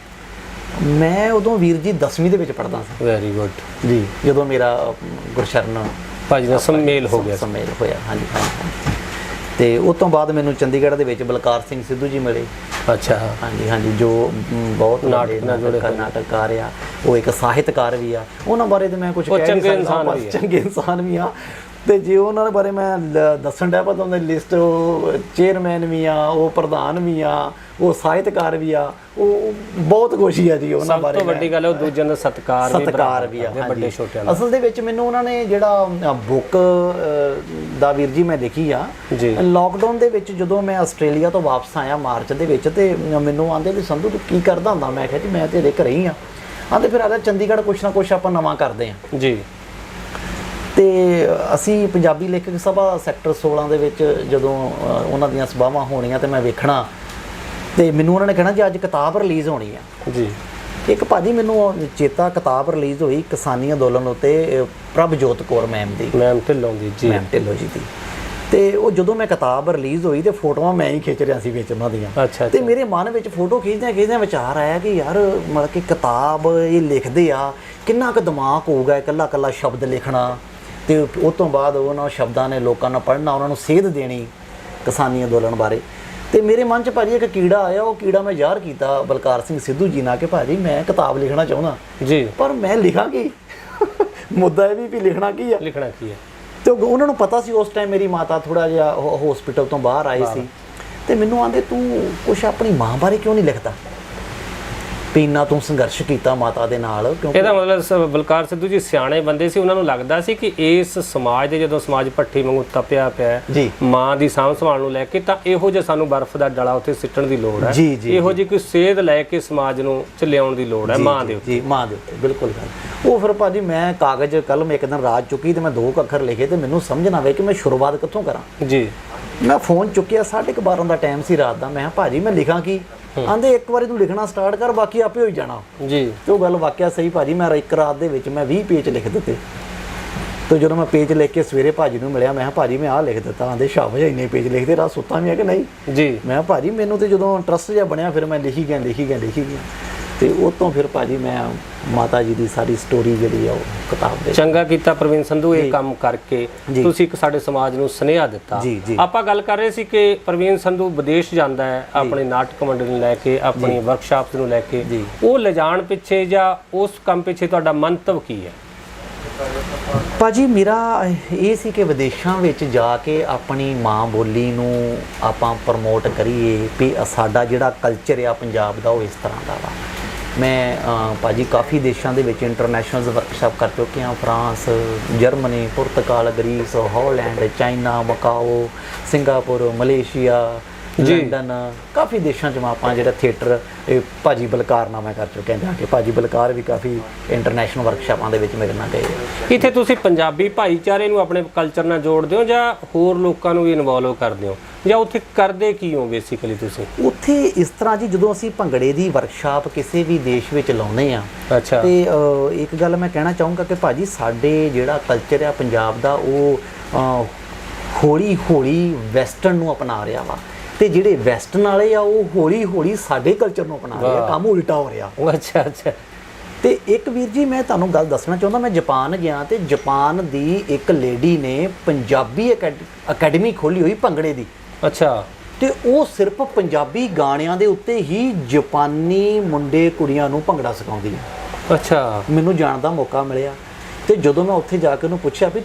ਮੈਂ ਉਦੋਂ ਵੀਰ ਜੀ 10ਵੀਂ ਦੇ ਵਿੱਚ ਪੜ੍ਹਦਾ ਸੀ। ਵੈਰੀ ਗੁੱਡ ਜੀ, ਜਦੋਂ ਮੇਰਾ ਗੁਰਸ਼ਰਨ ਭਾਜੀ ਨਾਲ ਸੰਮੇਲ ਹੋ ਗਿਆ। ਸੰਮੇਲ ਹੋਇਆ, ਹਾਂਜੀ ਹਾਂਜੀ। ਤੇ ਉਸ ਤੋਂ ਬਾਅਦ ਮੈਨੂੰ ਚੰਡੀਗੜ੍ਹ ਦੇ ਵਿੱਚ ਬਲਕਾਰ ਸਿੰਘ ਸਿੱਧੂ ਜੀ ਮਿਲੇ। ਅੱਛਾ, ਹਾਂਜੀ ਹਾਂਜੀ, ਜੋ ਬਹੁਤ ਨਾਟਕਕਾਰ ਆ, ਉਹ ਇੱਕ ਸਾਹਿਤਕਾਰ ਵੀ ਆ। ਉਹਨਾਂ ਬਾਰੇ ਤੇ ਮੈਂ ਕੁਝ ਕਹਿ ਨਹੀਂ ਸਕਦਾ, ਚੰਗੇ ਇਨਸਾਨ ਵੀ ਆ। ਤੇ ਜੇ ਉਹਨਾਂ ਦੇ ਬਾਰੇ ਮੈਂ ਦੱਸਣ ਡਿਆ ਪਤਾ ਉਹਨਾਂ ਦੀ ਲਿਸਟ, ਉਹ ਚੇਅਰਮੈਨ ਵੀ ਆ, ਉਹ ਪ੍ਰਧਾਨ ਵੀ ਆ, ਉਹ ਸਾਹਿਤਕਾਰ ਵੀ ਆ, ਉਹ ਬਹੁਤ ਕੁਛ ਹੀ ਆ ਜੀ ਉਹਨਾਂ ਬਾਰੇ। ਸਭ ਤੋਂ ਵੱਡੀ ਗੱਲ ਹੈ ਉਹ ਦੂਜਿਆਂ ਦਾ ਸਤਿਕਾਰ ਵੀ ਆ, ਵੱਡੇ ਛੋਟਿਆਂ ਦਾ। ਅਸਲ ਦੇ ਵਿੱਚ ਮੈਨੂੰ ਉਹਨਾਂ ਨੇ ਜਿਹੜਾ ਬੁੱਕ ਦਾ ਵੀਰ ਜੀ ਮੈਂ ਲਿਖੀ ਆ ਲਾਕਡਾਊਨ ਦੇ ਵਿੱਚ, ਜਦੋਂ ਮੈਂ ਆਸਟ੍ਰੇਲੀਆ ਤੋਂ ਵਾਪਸ ਆਇਆ ਮਾਰਚ ਦੇ ਵਿੱਚ, ਤੇ ਮੈਨੂੰ ਆਂਦੇ ਵੀ ਸੰਧੂ ਤੂੰ ਕੀ ਕਰਦਾ ਹੁੰਦਾ? ਮੈਂ ਕਿਹਾ ਜੀ ਮੈਂ ਤੇਰੇ ਘਰੇ ਹੀ ਆ। ਆਂਦੇ ਫਿਰ ਆ ਜਾ ਚੰਡੀਗੜ੍ਹ, ਕੁਛ ਨਾ ਕੁਛ ਆਪਾਂ ਨਵਾਂ ਕਰਦੇ ਆ ਜੀ। ਤੇ ਅਸੀਂ ਪੰਜਾਬੀ ਲੇਖਕ ਸਭਾ ਸੈਕਟਰ 16 ਦੇ ਵਿੱਚ ਜਦੋਂ ਉਹਨਾਂ ਦੀਆਂ ਸਭਾਵਾਂ ਹੋਣੀਆਂ ਤੇ ਮੈਂ ਵੇਖਣਾ, ਤੇ ਮੈਨੂੰ ਉਹਨਾਂ ਨੇ ਕਹਿਣਾ ਜੀ ਅੱਜ ਕਿਤਾਬ ਰਿਲੀਜ਼ ਹੋਣੀ ਆ ਜੀ। ਇੱਕ ਭਾਜੀ ਮੈਨੂੰ ਚੇਤਾ ਕਿਤਾਬ ਰਿਲੀਜ਼ ਹੋਈ ਕਿਸਾਨੀ ਅੰਦੋਲਨ ਉੱਤੇ, ਪ੍ਰਭਜੋਤ ਕੌਰ ਮੈਮ ਦੀ, ਮੈਮ ਢਿੱਲੋਂ ਦੀ ਜੀ, ਮੈਮ ਢਿੱਲੋਂ ਜੀ ਦੀ। ਤੇ ਉਹ ਜਦੋਂ ਮੈਂ ਕਿਤਾਬ ਰਿਲੀਜ਼ ਹੋਈ ਤੇ ਫੋਟੋਆਂ ਮੈਂ ਹੀ ਖਿੱਚ ਰਿਹਾ ਸੀ ਵਿੱਚ ਉਹਨਾਂ ਦੀਆਂ। ਅੱਛਾ, ਤੇ ਮੇਰੇ ਮਨ ਵਿੱਚ ਫੋਟੋ ਖਿੱਚਦਿਆਂ ਵਿਚਾਰ ਆਇਆ ਕਿ ਯਾਰ ਮਤਲਬ ਕਿ ਕਿਤਾਬ ਇਹ ਲਿਖਦੇ ਆ, ਕਿੰਨਾ ਕੁ ਦਿਮਾਗ ਹੋਊਗਾ ਇਕੱਲਾ ਇਕੱਲਾ ਸ਼ਬਦ ਲਿਖਣਾ, ਤੇ ਉਸ ਤੋਂ ਬਾਅਦ ਉਹਨਾਂ ਸ਼ਬਦਾਂ ਨੇ ਲੋਕਾਂ ਨੂੰ ਪੜ੍ਹਨਾ, ਉਹਨਾਂ ਨੂੰ ਸੇਧ ਦੇਣੀ ਕਿਸਾਨੀ ਅੰਦੋਲਨ ਬਾਰੇ। ਤੇ ਮੇਰੇ ਮਨ 'ਚ ਭਾਜੀ ਇੱਕ ਕੀੜਾ ਆਇਆ, ਉਹ ਕੀੜਾ ਮੈਂ ਜ਼ਾਹਰ ਕੀਤਾ ਬਲਕਾਰ ਸਿੰਘ ਸਿੱਧੂ ਜੀ ਨਾਲ ਕਿ ਭਾਜੀ ਮੈਂ ਕਿਤਾਬ ਲਿਖਣਾ ਚਾਹੁੰਦਾ ਜੀ, ਪਰ ਮੈਂ ਲਿਖਾਂ ਕੀ? ਮੁੱਦਾ ਇਹ ਵੀ ਲਿਖਣਾ ਕੀ ਆ, ਲਿਖਣਾ ਕੀ ਹੈ। ਤੇ ਉਹਨਾਂ ਨੂੰ ਪਤਾ ਸੀ ਉਸ ਟਾਈਮ ਮੇਰੀ ਮਾਤਾ ਥੋੜਾ ਜਿਹਾ ਹਸਪੀਟਲ ਤੋਂ ਬਾਹਰ ਆਈ ਸੀ, ਤੇ ਮੈਨੂੰ ਆਂਦੇ ਤੂੰ ਕੁਛ ਆਪਣੀ ਮਾਂ ਬਾਰੇ ਕਿਉਂ ਨਹੀਂ ਲਿਖਦਾ? ਪੀਨਾ ਤੂੰ ਸੰਘਰਸ਼ ਕੀਤਾ ਮਾਤਾ ਦੇ ਨਾਲ। ਕਿਉਂਕਿ ਇਹਦਾ ਮਤਲਬ ਬਲਕਾਰ ਸਿੱਧੂ ਜੀ ਸਿਆਣੇ ਬੰਦੇ ਸੀ, ਉਹਨਾਂ ਨੂੰ ਲੱਗਦਾ ਸੀ ਕਿ ਇਸ ਸਮਾਜ ਦੇ ਜਦੋਂ ਸਮਾਜ ਭੱਠੀ ਵਾਂਗੂ ਤਪਿਆ ਪਿਆ ਮਾਂ ਦੀ ਸਾਂਭ ਸੰਭਾਲ ਨੂੰ ਲੈ ਕੇ, ਤਾਂ ਇਹੋ ਜਿਹਾ ਸਾਨੂੰ ਬਰਫ਼ ਦਾ ਡਲਾ ਉੱਥੇ ਸਿੱਟਣ ਦੀ ਲੋੜ ਹੈ। ਇਹੋ ਜਿਹੀ ਕੋਈ ਸੇਧ ਲੈ ਕੇ ਸਮਾਜ ਨੂੰ ਲਿਆਉਣ ਦੀ ਲੋੜ ਹੈ ਮਾਂ ਦੇ ਉੱਤੇ। ਜੀ, ਮਾਂ ਦੇ ਉੱਤੇ ਬਿਲਕੁਲ ਗੱਲ। ਉਹ ਫਿਰ ਭਾਜੀ ਮੈਂ ਕਾਗਜ਼ ਕਲਮ ਇੱਕ ਦਿਨ ਰਾਤ ਚੁੱਕੀ ਤੇ ਮੈਂ 2 ਅੱਖਰ ਲਿਖੇ, ਤੇ ਮੈਨੂੰ ਸਮਝ ਨਾ ਆਵੇ ਕਿ ਮੈਂ ਸ਼ੁਰੂਆਤ ਕਿੱਥੋਂ ਕਰਾਂ ਜੀ। ਮੈਂ ਫੋਨ ਚੁੱਕਿਆ, 12:30 ਦਾ ਟਾਈਮ ਸੀ ਰਾਤ ਦਾ। ਮੈਂ ਕਿਹਾ ਭਾਜੀ ਮੈਂ ਲਿਖਾਂ ਕੀ? ਆਂਦੇ ਇੱਕ ਵਾਰੀ ਤੂੰ ਲਿਖਣਾ ਸਟਾਰਟ ਕਰ, ਬਾਕੀ ਆਪੇ ਹੋਈ ਜਾਣਾ ਜੀ। ਤੇ ਉਹ ਗੱਲ ਵਾਕਿਆ ਸਹੀ ਭਾਜੀ। ਮੈਂ ਇੱਕ ਰਾਤ ਦੇ ਵਿੱਚ ਮੈਂ 20 ਪੇਜ ਲਿਖ ਦਿੱਤੇ। ਤੇ ਜਦੋਂ ਮੈਂ ਪੇਜ ਲਿਖ ਕੇ ਸਵੇਰੇ ਭਾਜੀ ਨੂੰ ਮਿਲਿਆ, ਮੈਂ ਕਿਹਾ ਭਾਜੀ ਮੈਂ ਆਹ ਲਿਖ ਦਿੱਤਾ। ਆਂਦੇ ਸ਼ਾਬਾਸ਼, ਇੰਨੇ ਪੇਜ ਲਿਖਦੇ, ਰਾਤ ਸੁੱਤਾ ਵੀ ਹੈ ਕਿ ਨਹੀਂ ਜੀ? ਮੈਂ ਕਿਹਾ ਭਾਜੀ ਮੈਨੂੰ ਤੇ ਜਦੋਂ ਇੰਟਰਸਟ ਜਿਹਾ ਬਣਿਆ ਫਿਰ ਮੈਂ ਲਿਖੀ ਗਿਆ। ਤੇ ਉਹ ਤੋਂ ਫਿਰ ਭਾਜੀ ਮੈਂ ਮਾਤਾ ਜੀ ਦੀ ਸਾਰੀ ਸਟੋਰੀ ਜਿਹੜੀ ਆ ਉਹ ਕਿਤਾਬ ਦੇ। ਚੰਗਾ ਕੀਤਾ ਪ੍ਰਵੀਨ ਸੰਧੂ ਇਹ ਕੰਮ ਕਰਕੇ, ਤੁਸੀਂ ਇੱਕ ਸਾਡੇ ਸਮਾਜ ਨੂੰ ਸੁਨੇਹਾ ਦਿੱਤਾ। ਆਪਾਂ ਗੱਲ ਕਰ ਰਹੇ ਸੀ ਕਿ ਪ੍ਰਵੀਨ ਸੰਧੂ ਵਿਦੇਸ਼ ਜਾਂਦਾ ਹੈ ਆਪਣੀ ਨਾਟਕ ਮੰਡਲੀ ਨੂੰ ਲੈ ਕੇ, ਆਪਣੀ ਵਰਕਸ਼ਾਪਸ ਨੂੰ ਲੈ ਕੇ। ਉਹ ਲਿਜਾਣ ਪਿੱਛੇ ਜਾਂ ਉਸ ਕੰਮ ਪਿੱਛੇ ਤੁਹਾਡਾ ਮੰਤਵ ਕੀ ਹੈ? ਭਾਜੀ ਮੇਰਾ ਇਹ ਸੀ ਕਿ ਵਿਦੇਸ਼ਾਂ ਵਿੱਚ ਜਾ ਕੇ ਆਪਣੀ ਮਾਂ ਬੋਲੀ ਨੂੰ ਆਪਾਂ ਪ੍ਰਮੋਟ ਕਰੀਏ, ਵੀ ਸਾਡਾ ਜਿਹੜਾ ਕਲਚਰ ਆ ਪੰਜਾਬ ਦਾ ਉਹ ਇਸ ਤਰ੍ਹਾਂ ਦਾ ਵਾ। ਮੈਂ ਭਾਜੀ ਕਾਫੀ ਦੇਸ਼ਾਂ ਦੇ ਵਿੱਚ ਇੰਟਰਨੈਸ਼ਨਲ ਵਰਕਸ਼ਾਪ ਕਰ ਚੁੱਕੇ ਹਾਂ, ਫਰਾਂਸ, ਜਰਮਨੀ, ਪੁਰਤਗਾਲ, Greece, Holland, China, Macao, Singapore, Malaysia, London, ਕਾਫੀ ਦੇਸ਼ਾਂ 'ਚ ਆਪਾਂ ਜਿਹੜਾ ਥੀਏਟਰ ਭਾਜੀ ਬਲਕਾਰ ਨਾਲ ਮੈਂ ਕਰ ਚੁੱਕਿਆ ਜਾ ਕੇ। ਭਾਜੀ ਬਲਕਾਰ ਵੀ ਕਾਫੀ ਇੰਟਰਨੈਸ਼ਨਲ ਵਰਕਸ਼ਾਪਾਂ ਦੇ ਵਿੱਚ ਮੇਰੇ ਨਾਲ ਗਏ। ਇੱਥੇ ਤੁਸੀਂ ਪੰਜਾਬੀ ਭਾਈਚਾਰੇ ਨੂੰ ਆਪਣੇ ਕਲਚਰ ਨਾਲ ਜੋੜਦੇ ਹੋ ਜਾਂ ਹੋਰ ਲੋਕਾਂ ਨੂੰ ਵੀ ਇਨਵੋਲਵ ਕਰਦੇ ਹੋ, ਜਾਂ ਉੱਥੇ ਕਰਦੇ ਕੀ ਹੋ ਬੇਸਿਕਲੀ ਤੁਸੀਂ? ਉੱਥੇ ਇਸ ਤਰ੍ਹਾਂ ਜੀ, ਜਦੋਂ ਅਸੀਂ ਭੰਗੜੇ ਦੀ ਵਰਕਸ਼ਾਪ ਕਿਸੇ ਵੀ ਦੇਸ਼ ਵਿੱਚ ਲਾਉਂਦੇ ਆ, ਅੱਛਾ, ਤੇ ਇੱਕ ਗੱਲ ਮੈਂ ਕਹਿਣਾ ਚਾਹੂੰਗਾ ਕਿ ਭਾਜੀ ਸਾਡੇ ਜਿਹੜਾ ਕਲਚਰ ਆ ਪੰਜਾਬ ਦਾ, ਉਹ ਹੌਲੀ ਹੌਲੀ ਵੈਸਟਰਨ ਨੂੰ ਅਪਣਾ ਰਿਹਾ ਵਾ, ਤੇ ਜਿਹੜੇ ਵੈਸਟਰਨ ਵਾਲੇ ਆ ਉਹ ਹੌਲੀ ਹੌਲੀ ਸਾਡੇ ਕਲਚਰ ਨੂੰ ਅਪਣਾ ਰਹੇ ਆ। ਕੰਮ ਉਲਟਾ ਹੋ ਰਿਹਾ। ਅੱਛਾ। ਤੇ ਇੱਕ ਵੀਰ ਜੀ ਮੈਂ ਤੁਹਾਨੂੰ ਗੱਲ ਦੱਸਣਾ ਚਾਹੁੰਦਾ, ਮੈਂ ਜਾਪਾਨ ਗਿਆ ਤੇ ਜਾਪਾਨ ਦੀ ਇੱਕ ਲੇਡੀ ਨੇ ਪੰਜਾਬੀ ਅਕੈਡਮੀ ਖੋਲੀ ਹੋਈ ਭੰਗੜੇ ਦੀ। ਅੱਛਾ। ਤੇ ਉਹ ਸਿਰਫ ਪੰਜਾਬੀ ਗਾਣਿਆਂ ਦੇ ਉੱਤੇ ਹੀ ਜਾਪਾਨੀ ਮੁੰਡੇ ਕੁੜੀਆਂ ਨੂੰ ਭੰਗੜਾ ਸਿਖਾਉਂਦੀ ਹੈ। ਅੱਛਾ। ਮੈਨੂੰ ਜਾਣ ਦਾ ਮੌਕਾ ਮਿਲਿਆ, ਤੇ ਜਦੋਂ ਮੈਂ ਉੱਥੇ ਜਾ ਕੇ ਉਹਨੂੰ ਪੁੱਛਿਆ ਵੀ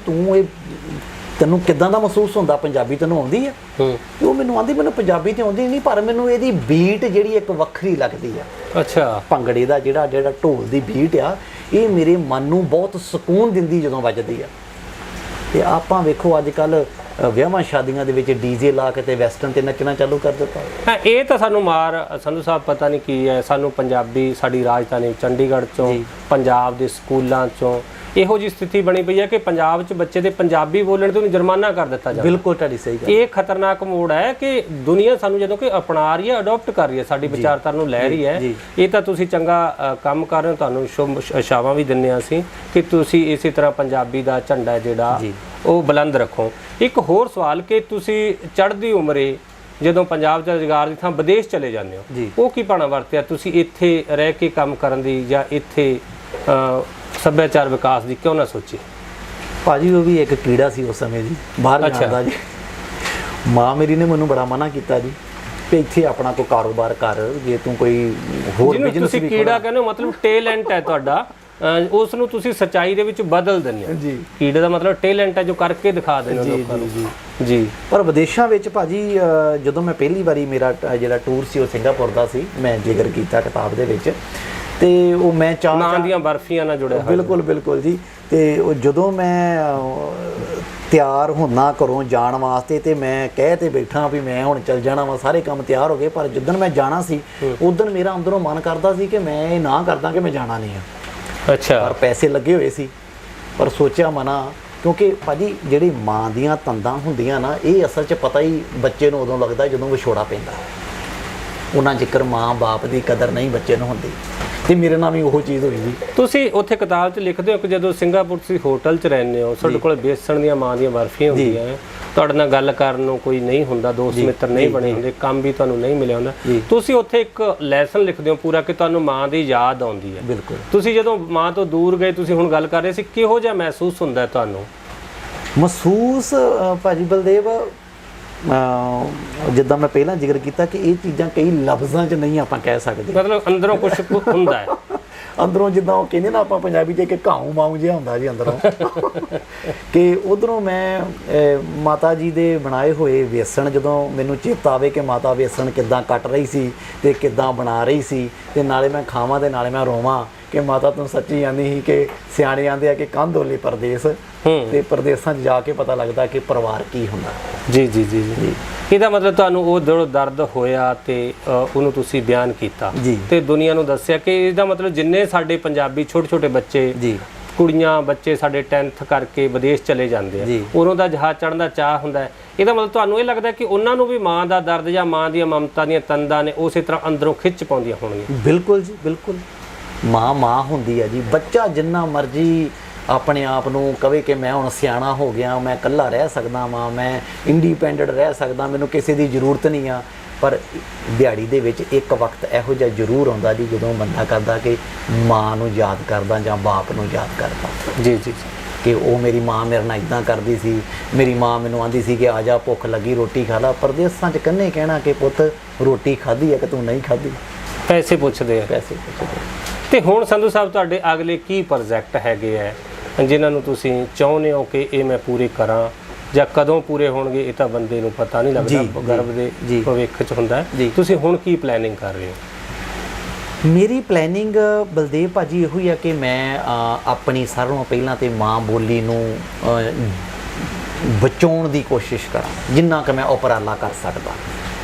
ਤੈਨੂੰ ਕਿੱਦਾਂ ਦਾ ਮਹਿਸੂਸ ਹੁੰਦਾ, ਪੰਜਾਬੀ ਤੈਨੂੰ ਆਉਂਦੀ ਆ? ਤੇ ਉਹ ਮੈਨੂੰ ਆਂਦੀ ਮੈਨੂੰ ਪੰਜਾਬੀ ਤੇ ਆਉਂਦੀ ਨਹੀਂ, ਪਰ ਮੈਨੂੰ ਇਹਦੀ ਬੀਟ ਜਿਹੜੀ ਇੱਕ ਵੱਖਰੀ ਲੱਗਦੀ ਆ। ਅੱਛਾ। ਭੰਗੜੇ ਦਾ ਜਿਹੜਾ ਢੋਲ ਦੀ ਬੀਟ ਆ, ਇਹ ਮੇਰੇ ਮਨ ਨੂੰ ਬਹੁਤ ਸਕੂਨ ਦਿੰਦੀ ਜਦੋਂ ਵੱਜਦੀ ਆ। ਤੇ ਆਪਾਂ ਵੇਖੋ ਅੱਜ ਕੱਲ ਵਿਆਹਾਂ ਸ਼ਾਦੀਆਂ ਦੇ ਵਿੱਚ ਡੀਜੇ ਲਾ ਕੇ ਤੇ ਵੈਸਟਰਨ ਤੇ ਨੱਚਣਾ ਚਾਲੂ ਕਰ ਦਿੱਤਾ। ਹਾਂ, ਇਹ ਤਾਂ ਸਾਨੂੰ ਸੰਧੂ ਸਾਹਿਬ ਪਤਾ ਨਹੀਂ ਕੀ ਹੈ। ਸਾਨੂੰ ਪੰਜਾਬੀ, ਸਾਡੀ ਰਾਜਧਾਨੀ ਚੰਡੀਗੜ੍ਹ ਚੋਂ, ਪੰਜਾਬ ਦੇ ਸਕੂਲਾਂ ਚੋਂ ਇਹੋ ਜਿਹੀ ਸਥਿਤੀ ਬਣੀ ਪਈ ਹੈ ਕਿ ਪੰਜਾਬ 'ਚ ਬੱਚੇ ਦੇ ਪੰਜਾਬੀ ਬੋਲਣ ਤੇ ਉਹਨੂੰ ਜੁਰਮਾਨਾ ਕਰ ਦਿੱਤਾ ਜਾਂਦਾ। ਬਿਲਕੁਲ ਤੁਹਾਡੀ ਸਹੀ ਗੱਲ। ਇਹ ਖਤਰਨਾਕ ਮੋੜ ਹੈ ਕਿ ਦੁਨੀਆ ਸਾਨੂੰ ਜਦੋਂ ਕਿ ਅਪਣਾ ਰਹੀ ਹੈ, ਅਡਾਪਟ ਕਰ ਰਹੀ ਹੈ, ਸਾਡੀ ਵਿਚਾਰਧਾਰਾ ਨੂੰ ਲੈ ਰਹੀ ਹੈ। ਇਹ ਤਾਂ ਤੁਸੀਂ ਚੰਗਾ ਕੰਮ ਕਰ ਰਹੇ ਹੋ, ਤੁਹਾਨੂੰ ਸ਼ੁਭਾਸ਼ਾਵਾਂ ਵੀ ਦਿੰਦੇ ਹਾਂ ਅਸੀਂ ਕਿ ਤੁਸੀਂ ਇਸੇ ਤਰ੍ਹਾਂ ਪੰਜਾਬੀ ਦਾ ਝੰਡਾ ਜਿਹੜਾ ਉਹ ਬੁਲੰਦ ਰੱਖੋ। ਇੱਕ ਹੋਰ ਸਵਾਲ ਕਿ ਤੁਸੀਂ ਚੜ੍ਹਦੀ ਉਮਰੇ ਜਦੋਂ ਪੰਜਾਬ 'ਚ ਰੁਜ਼ਗਾਰ ਦੀ ਥਾਂ ਵਿਦੇਸ਼ ਚਲੇ ਜਾਂਦੇ ਹੋ, ਉਹ ਕੀ ਭਾਣਾ ਵਰਤਿਆ ਤੁਸੀਂ ਇੱਥੇ ਰਹਿ ਕੇ ਕੰਮ ਕਰਨ ਦੀ, ਜਾਂ ਇੱਥੇ ਸੱਭਿਆਚਾਰ ਵਿਕਾਸ ਦੀ ਕਿਉਂ ਨਾ ਸੋਚੀ? ਭਾਜੀ ਉਹ ਵੀ ਇੱਕ ਕੀੜਾ ਸੀ ਉਸ ਸਮੇਂ ਜੀ, ਬਾਹਰ ਜਾਣ ਦਾ ਜੀ। ਮਾਂ ਮੇਰੀ ਨੇ ਮੈਨੂੰ ਬੜਾ ਮਨਾ ਕੀਤਾ ਜੀ ਕਿ ਇੱਥੇ ਆਪਣਾ ਕੋਈ ਕਾਰੋਬਾਰ ਕਰ, ਜੇ ਤੂੰ ਕੋਈ ਹੋਰ ਬਿਜ਼ਨਸ ਤੁਸੀਂ ਕੀੜਾ ਕਹਿੰਦੇ ਹੋ ਮਤਲਬ ਟੈਲੈਂਟ ਹੈ ਤੁਹਾਡਾ, ਉਸ ਨੂੰ ਤੁਸੀਂ ਸੱਚਾਈ ਦੇ ਵਿੱਚ ਬਦਲ ਦਿੰਦੇ ਹੋ ਜੀ। ਕੀੜੇ ਦਾ ਮਤਲਬ ਟੈਲੈਂਟ ਹੈ ਜੋ ਕਰਕੇ ਦਿਖਾ ਦਿੰਦੇ ਹੋ ਲੋਕਾਂ ਨੂੰ ਜੀ। ਪਰ ਵਿਦੇਸ਼ਾਂ ਵਿੱਚ ਭਾਜੀ ਜਦੋਂ ਮੈਂ ਪਹਿਲੀ ਵਾਰੀ ਮੇਰਾ ਜਿਹੜਾ ਟੂਰ ਸੀ ਉਹ ਸਿੰਗਾਪੁਰ ਦਾ ਸੀ, ਮੈਂ ਜ਼ਿਕਰ ਕੀਤਾ ਕਿਤਾਬ ਦੇ ਵਿੱਚ, ਤੇ ਉਹ ਮੈਂ ਨਾਨ ਦੀਆਂ ਬਰਫੀਆਂ ਨਾਲ ਜੁੜਿਆ। ਬਿਲਕੁਲ ਬਿਲਕੁਲ ਜੀ। ਤੇ ਉਹ ਜਦੋਂ ਮੈਂ ਤਿਆਰ ਹੁੰਨਾ ਘਰੋਂ ਜਾਣ ਵਾਸਤੇ, ਤੇ ਮੈਂ ਕਹਿ ਤੇ ਬੈਠਾ ਵੀ ਮੈਂ ਹੁਣ ਚੱਲ ਜਾਣਾ ਵਾ, ਸਾਰੇ ਕੰਮ ਤਿਆਰ ਹੋ ਗਏ, ਪਰ ਜਿੱਦਣ ਮੈਂ ਜਾਣਾ ਸੀ ਉਦੋਂ ਮੇਰਾ ਅੰਦਰੋਂ ਮਨ ਕਰਦਾ ਸੀ ਕਿ ਮੈਂ ਇਹ ਨਾ ਕਰਦਾ ਕਿ ਮੈਂ ਜਾਣਾ ਨਹੀਂ ਆ। ਅੱਛਾ। ਪਰ ਪੈਸੇ ਲੱਗੇ ਹੋਏ ਸੀ, ਪਰ ਸੋਚਿਆ ਮਨਾ, ਕਿਉਂਕਿ ਭਾਜੀ ਜਿਹੜੀ ਮਾਂ ਦੀਆਂ ਤੰਦਾਂ ਹੁੰਦੀਆਂ ਨਾ, ਇਹ ਅਸਲ 'ਚ ਪਤਾ ਹੀ ਬੱਚੇ ਨੂੰ ਉਦੋਂ ਲੱਗਦਾ ਜਦੋਂ ਵਿਛੋੜਾ ਪੈਂਦਾ। ਉਹਨਾਂ ਜ਼ਿਕਰ ਮਾਂ ਬਾਪ ਦੀ ਕਦਰ ਨਹੀਂ ਬੱਚੇ ਨੂੰ ਹੁੰਦੀ, ਤੇ ਮੇਰੇ ਨਾਲ ਵੀ ਉਹ ਚੀਜ਼ ਹੋਈ ਜੀ। ਤੁਸੀਂ ਉੱਥੇ ਕਿਤਾਬ 'ਚ ਲਿਖਦੇ ਹੋ ਕਿ ਜਦੋਂ ਸਿੰਗਾਪੁਰ ਤੁਸੀਂ ਹੋਟਲ 'ਚ ਰਹਿੰਦੇ ਹੋ, ਤੁਹਾਡੇ ਕੋਲ ਬੇਸਣ ਦੀਆਂ ਮਾਂ ਦੀਆਂ ਬਰਫੀਆਂ ਹੁੰਦੀਆਂ, ਤੁਹਾਡੇ ਨਾਲ ਗੱਲ ਕਰਨ ਨੂੰ ਕੋਈ ਨਹੀਂ ਹੁੰਦਾ, ਦੋਸਤ ਮਿੱਤਰ ਨਹੀਂ ਬਣੇ ਹੁੰਦੇ, ਕੰਮ ਵੀ ਤੁਹਾਨੂੰ ਨਹੀਂ ਮਿਲਿਆ ਹੁੰਦਾ, ਤੁਸੀਂ ਉੱਥੇ ਇੱਕ ਲੈਸਨ ਲਿਖਦੇ ਹੋ ਪੂਰਾ ਕਿ ਤੁਹਾਨੂੰ ਮਾਂ ਦੀ ਯਾਦ ਆਉਂਦੀ ਹੈ। ਬਿਲਕੁਲ। ਤੁਸੀਂ ਜਦੋਂ ਮਾਂ ਤੋਂ ਦੂਰ ਗਏ, ਤੁਸੀਂ ਹੁਣ ਗੱਲ ਕਰ ਰਹੇ ਸੀ, ਕਿਹੋ ਜਿਹਾ ਮਹਿਸੂਸ ਹੁੰਦਾ ਤੁਹਾਨੂੰ? ਮਹਿਸੂਸ ਭਾਜੀ ਬਲਦੇਵ, ਜਿੱਦਾਂ ਮੈਂ ਪਹਿਲਾਂ ਜ਼ਿਕਰ ਕੀਤਾ ਕਿ ਇਹ ਚੀਜ਼ਾਂ ਕਈ ਲਫ਼ਜ਼ਾਂ 'ਚ ਨਹੀਂ ਆਪਾਂ ਕਹਿ ਸਕਦੇ, ਮਤਲਬ ਅੰਦਰੋਂ ਕੁਝ ਹੁੰਦਾ ਹੈ। ਅੰਦਰੋਂ ਜਿੱਦਾਂ ਉਹ ਕਹਿੰਦੇ ਨਾ ਆਪਾਂ ਪੰਜਾਬੀ 'ਚ, ਕਿ ਘਾਉ ਮਾਊ ਜਿਹਾ ਹੁੰਦਾ ਜੀ ਅੰਦਰੋਂ। ਕਿ ਉਧਰੋਂ ਮੈਂ ਮਾਤਾ ਜੀ ਦੇ ਬਣਾਏ ਹੋਏ ਵੇਸਣ, ਜਦੋਂ ਮੈਨੂੰ ਚੇਤਾ ਆਵੇ ਕਿ ਮਾਤਾ ਵੇਸਣ ਕਿੱਦਾਂ ਕੱਟ ਰਹੀ ਸੀ ਤੇ ਕਿੱਦਾਂ ਬਣਾ ਰਹੀ ਸੀ, ਤੇ ਨਾਲੇ ਮੈਂ ਖਾਵਾਂ ਤੇ ਨਾਲੇ ਮੈਂ ਰੋਵਾਂ ਕਿ ਮਾਤਾ ਤੂੰ ਸੱਚੀ ਆਂਦੀ ਸੀ ਕਿ ਸਿਆਣੇ ਆਂਦੇ ਆ ਕਿ ਕੰਧ ਹੋਲੇ ਪਰਦੇਸ, ਤੇ ਪਰਦੇਸਾਂ 'ਚ ਜਾ ਕੇ ਪਤਾ ਲੱਗਦਾ ਕਿ ਪਰਿਵਾਰ ਕੀ ਹੁੰਦਾ। ਜੀ ਜੀ ਜੀ ਜੀ। ਇਹਦਾ ਮਤਲਬ ਤੁਹਾਨੂੰ ਉਹ ਜਦੋਂ ਦਰਦ ਹੋਇਆ ਤੇ ਉਹਨੂੰ ਤੁਸੀਂ ਬਿਆਨ ਕੀਤਾ ਤੇ ਦੁਨੀਆ ਨੂੰ ਦੱਸਿਆ ਕਿ ਇਹਦਾ ਮਤਲਬ ਜਿੰਨੇ ਸਾਡੇ ਪੰਜਾਬੀ ਛੋਟੇ ਛੋਟੇ ਬੱਚੇ, ਕੁੜੀਆਂ ਬੱਚੇ ਸਾਡੇ 10th ਕਰਕੇ ਵਿਦੇਸ਼ ਚਲੇ ਜਾਂਦੇ ਆ, ਉਹਨਾਂ ਦਾ ਜਹਾਜ਼ ਚੜ੍ਹਨ ਦਾ ਚਾਹ ਹੁੰਦਾ ਹੈ। ਇਹਦਾ ਮਤਲਬ ਤੁਹਾਨੂੰ ਇਹ ਲੱਗਦਾ ਕਿ ਉਹਨਾਂ ਨੂੰ ਵੀ ਮਾਂ ਦਾ ਦਰਦ ਜਾਂ ਮਾਂ ਦੀਆਂ ਮਮਤਾ ਦੀਆਂ ਤੰਦਾਂ ਨੇ ਉਸੇ ਤਰ੍ਹਾਂ ਅੰਦਰੋਂ ਖਿੱਚ ਪਾਉਂਦੀਆਂ ਹੋਣਗੀਆਂ? ਬਿਲਕੁਲ ਜੀ, ਬਿਲਕੁਲ। ਮਾਂ ਹੁੰਦੀ ਹੈ ਜੀ। ਬੱਚਾ ਜਿੰਨਾ ਮਰਜ਼ੀ ਆਪਣੇ ਆਪ ਨੂੰ ਕਵੇ ਕਿ ਮੈਂ ਹੁਣ ਸਿਆਣਾ ਹੋ ਗਿਆ, ਮੈਂ ਇਕੱਲਾ ਰਹਿ ਸਕਦਾ ਵਾਂ, ਮੈਂ ਇੰਡੀਪੈਂਡੈਂਟ ਰਹਿ ਸਕਦਾ, ਮੈਨੂੰ ਕਿਸੇ ਦੀ ਜ਼ਰੂਰਤ ਨਹੀਂ ਆ, ਪਰ ਦਿਹਾੜੀ ਦੇ ਵਿੱਚ ਇੱਕ ਵਕਤ ਇਹੋ ਜਿਹਾ ਜ਼ਰੂਰ ਆਉਂਦਾ ਜੀ ਜਦੋਂ ਬੰਦਾ ਕਰਦਾ ਕਿ ਮਾਂ ਨੂੰ ਯਾਦ ਕਰਦਾ ਜਾਂ ਬਾਪ ਨੂੰ ਯਾਦ ਕਰਦਾ। ਜੀ ਜੀ। ਕਿ ਉਹ ਮੇਰੀ ਮਾਂ ਮੇਰੇ ਨਾਲ ਇੱਦਾਂ ਕਰਦੀ ਸੀ, ਮੇਰੀ ਮਾਂ ਮੈਨੂੰ ਆਂਦੀ ਸੀ ਕਿ ਆ ਜਾ ਭੁੱਖ ਲੱਗੀ ਰੋਟੀ ਖਾ ਲਾ। ਪਰਦੇਸਾਂ 'ਚ ਕੰਨੇ ਕਹਿਣਾ ਕਿ ਪੁੱਤ ਰੋਟੀ ਖਾਧੀ ਹੈ ਕਿ ਤੂੰ ਨਹੀਂ ਖਾਧੀ, ਪੈਸੇ ਪੁੱਛਦੇ ਆ। ਪੈਸੇ ਪੁੱਛਦੇ। ਤੇ ਹੁਣ ਸੰਧੂ ਸਾਹਿਬ ਤੁਹਾਡੇ ਅਗਲੇ ਕੀ ਪ੍ਰੋਜੈਕਟ ਹੈਗੇ ਹੈ ਜਿਨ੍ਹਾਂ ਨੂੰ ਤੁਸੀਂ ਚਾਹੁੰਦੇ ਹੋ ਕਿ ਇਹ ਮੈਂ ਪੂਰੇ ਕਰਾਂ, ਜਾਂ ਕਦੋਂ ਪੂਰੇ ਹੋਣਗੇ ਇਹ ਤਾਂ ਬੰਦੇ ਨੂੰ ਪਤਾ ਨਹੀਂ ਲੱਗਦਾ, ਗਰਭ ਦੇ ਭਵਿੱਖ 'ਚ ਹੁੰਦਾ। ਤੁਸੀਂ ਹੁਣ ਕੀ ਪਲੈਨਿੰਗ ਕਰ ਰਹੇ ਹੋ? ਮੇਰੀ ਪਲੈਨਿੰਗ ਬਲਦੇਵ ਭਾਜੀ ਇਹੋ ਹੀ ਆ ਕਿ ਮੈਂ ਆਪਣੀ ਸਾਰਿਆਂ ਨਾਲੋਂ ਪਹਿਲਾਂ ਤੇ ਮਾਂ ਬੋਲੀ ਨੂੰ ਬਚਾਉਣ ਦੀ ਕੋਸ਼ਿਸ਼ ਕਰਾਂ ਜਿੰਨਾ ਕਿ ਮੈਂ ਉਪਰਾਲਾ ਕਰ ਸਕਦਾ।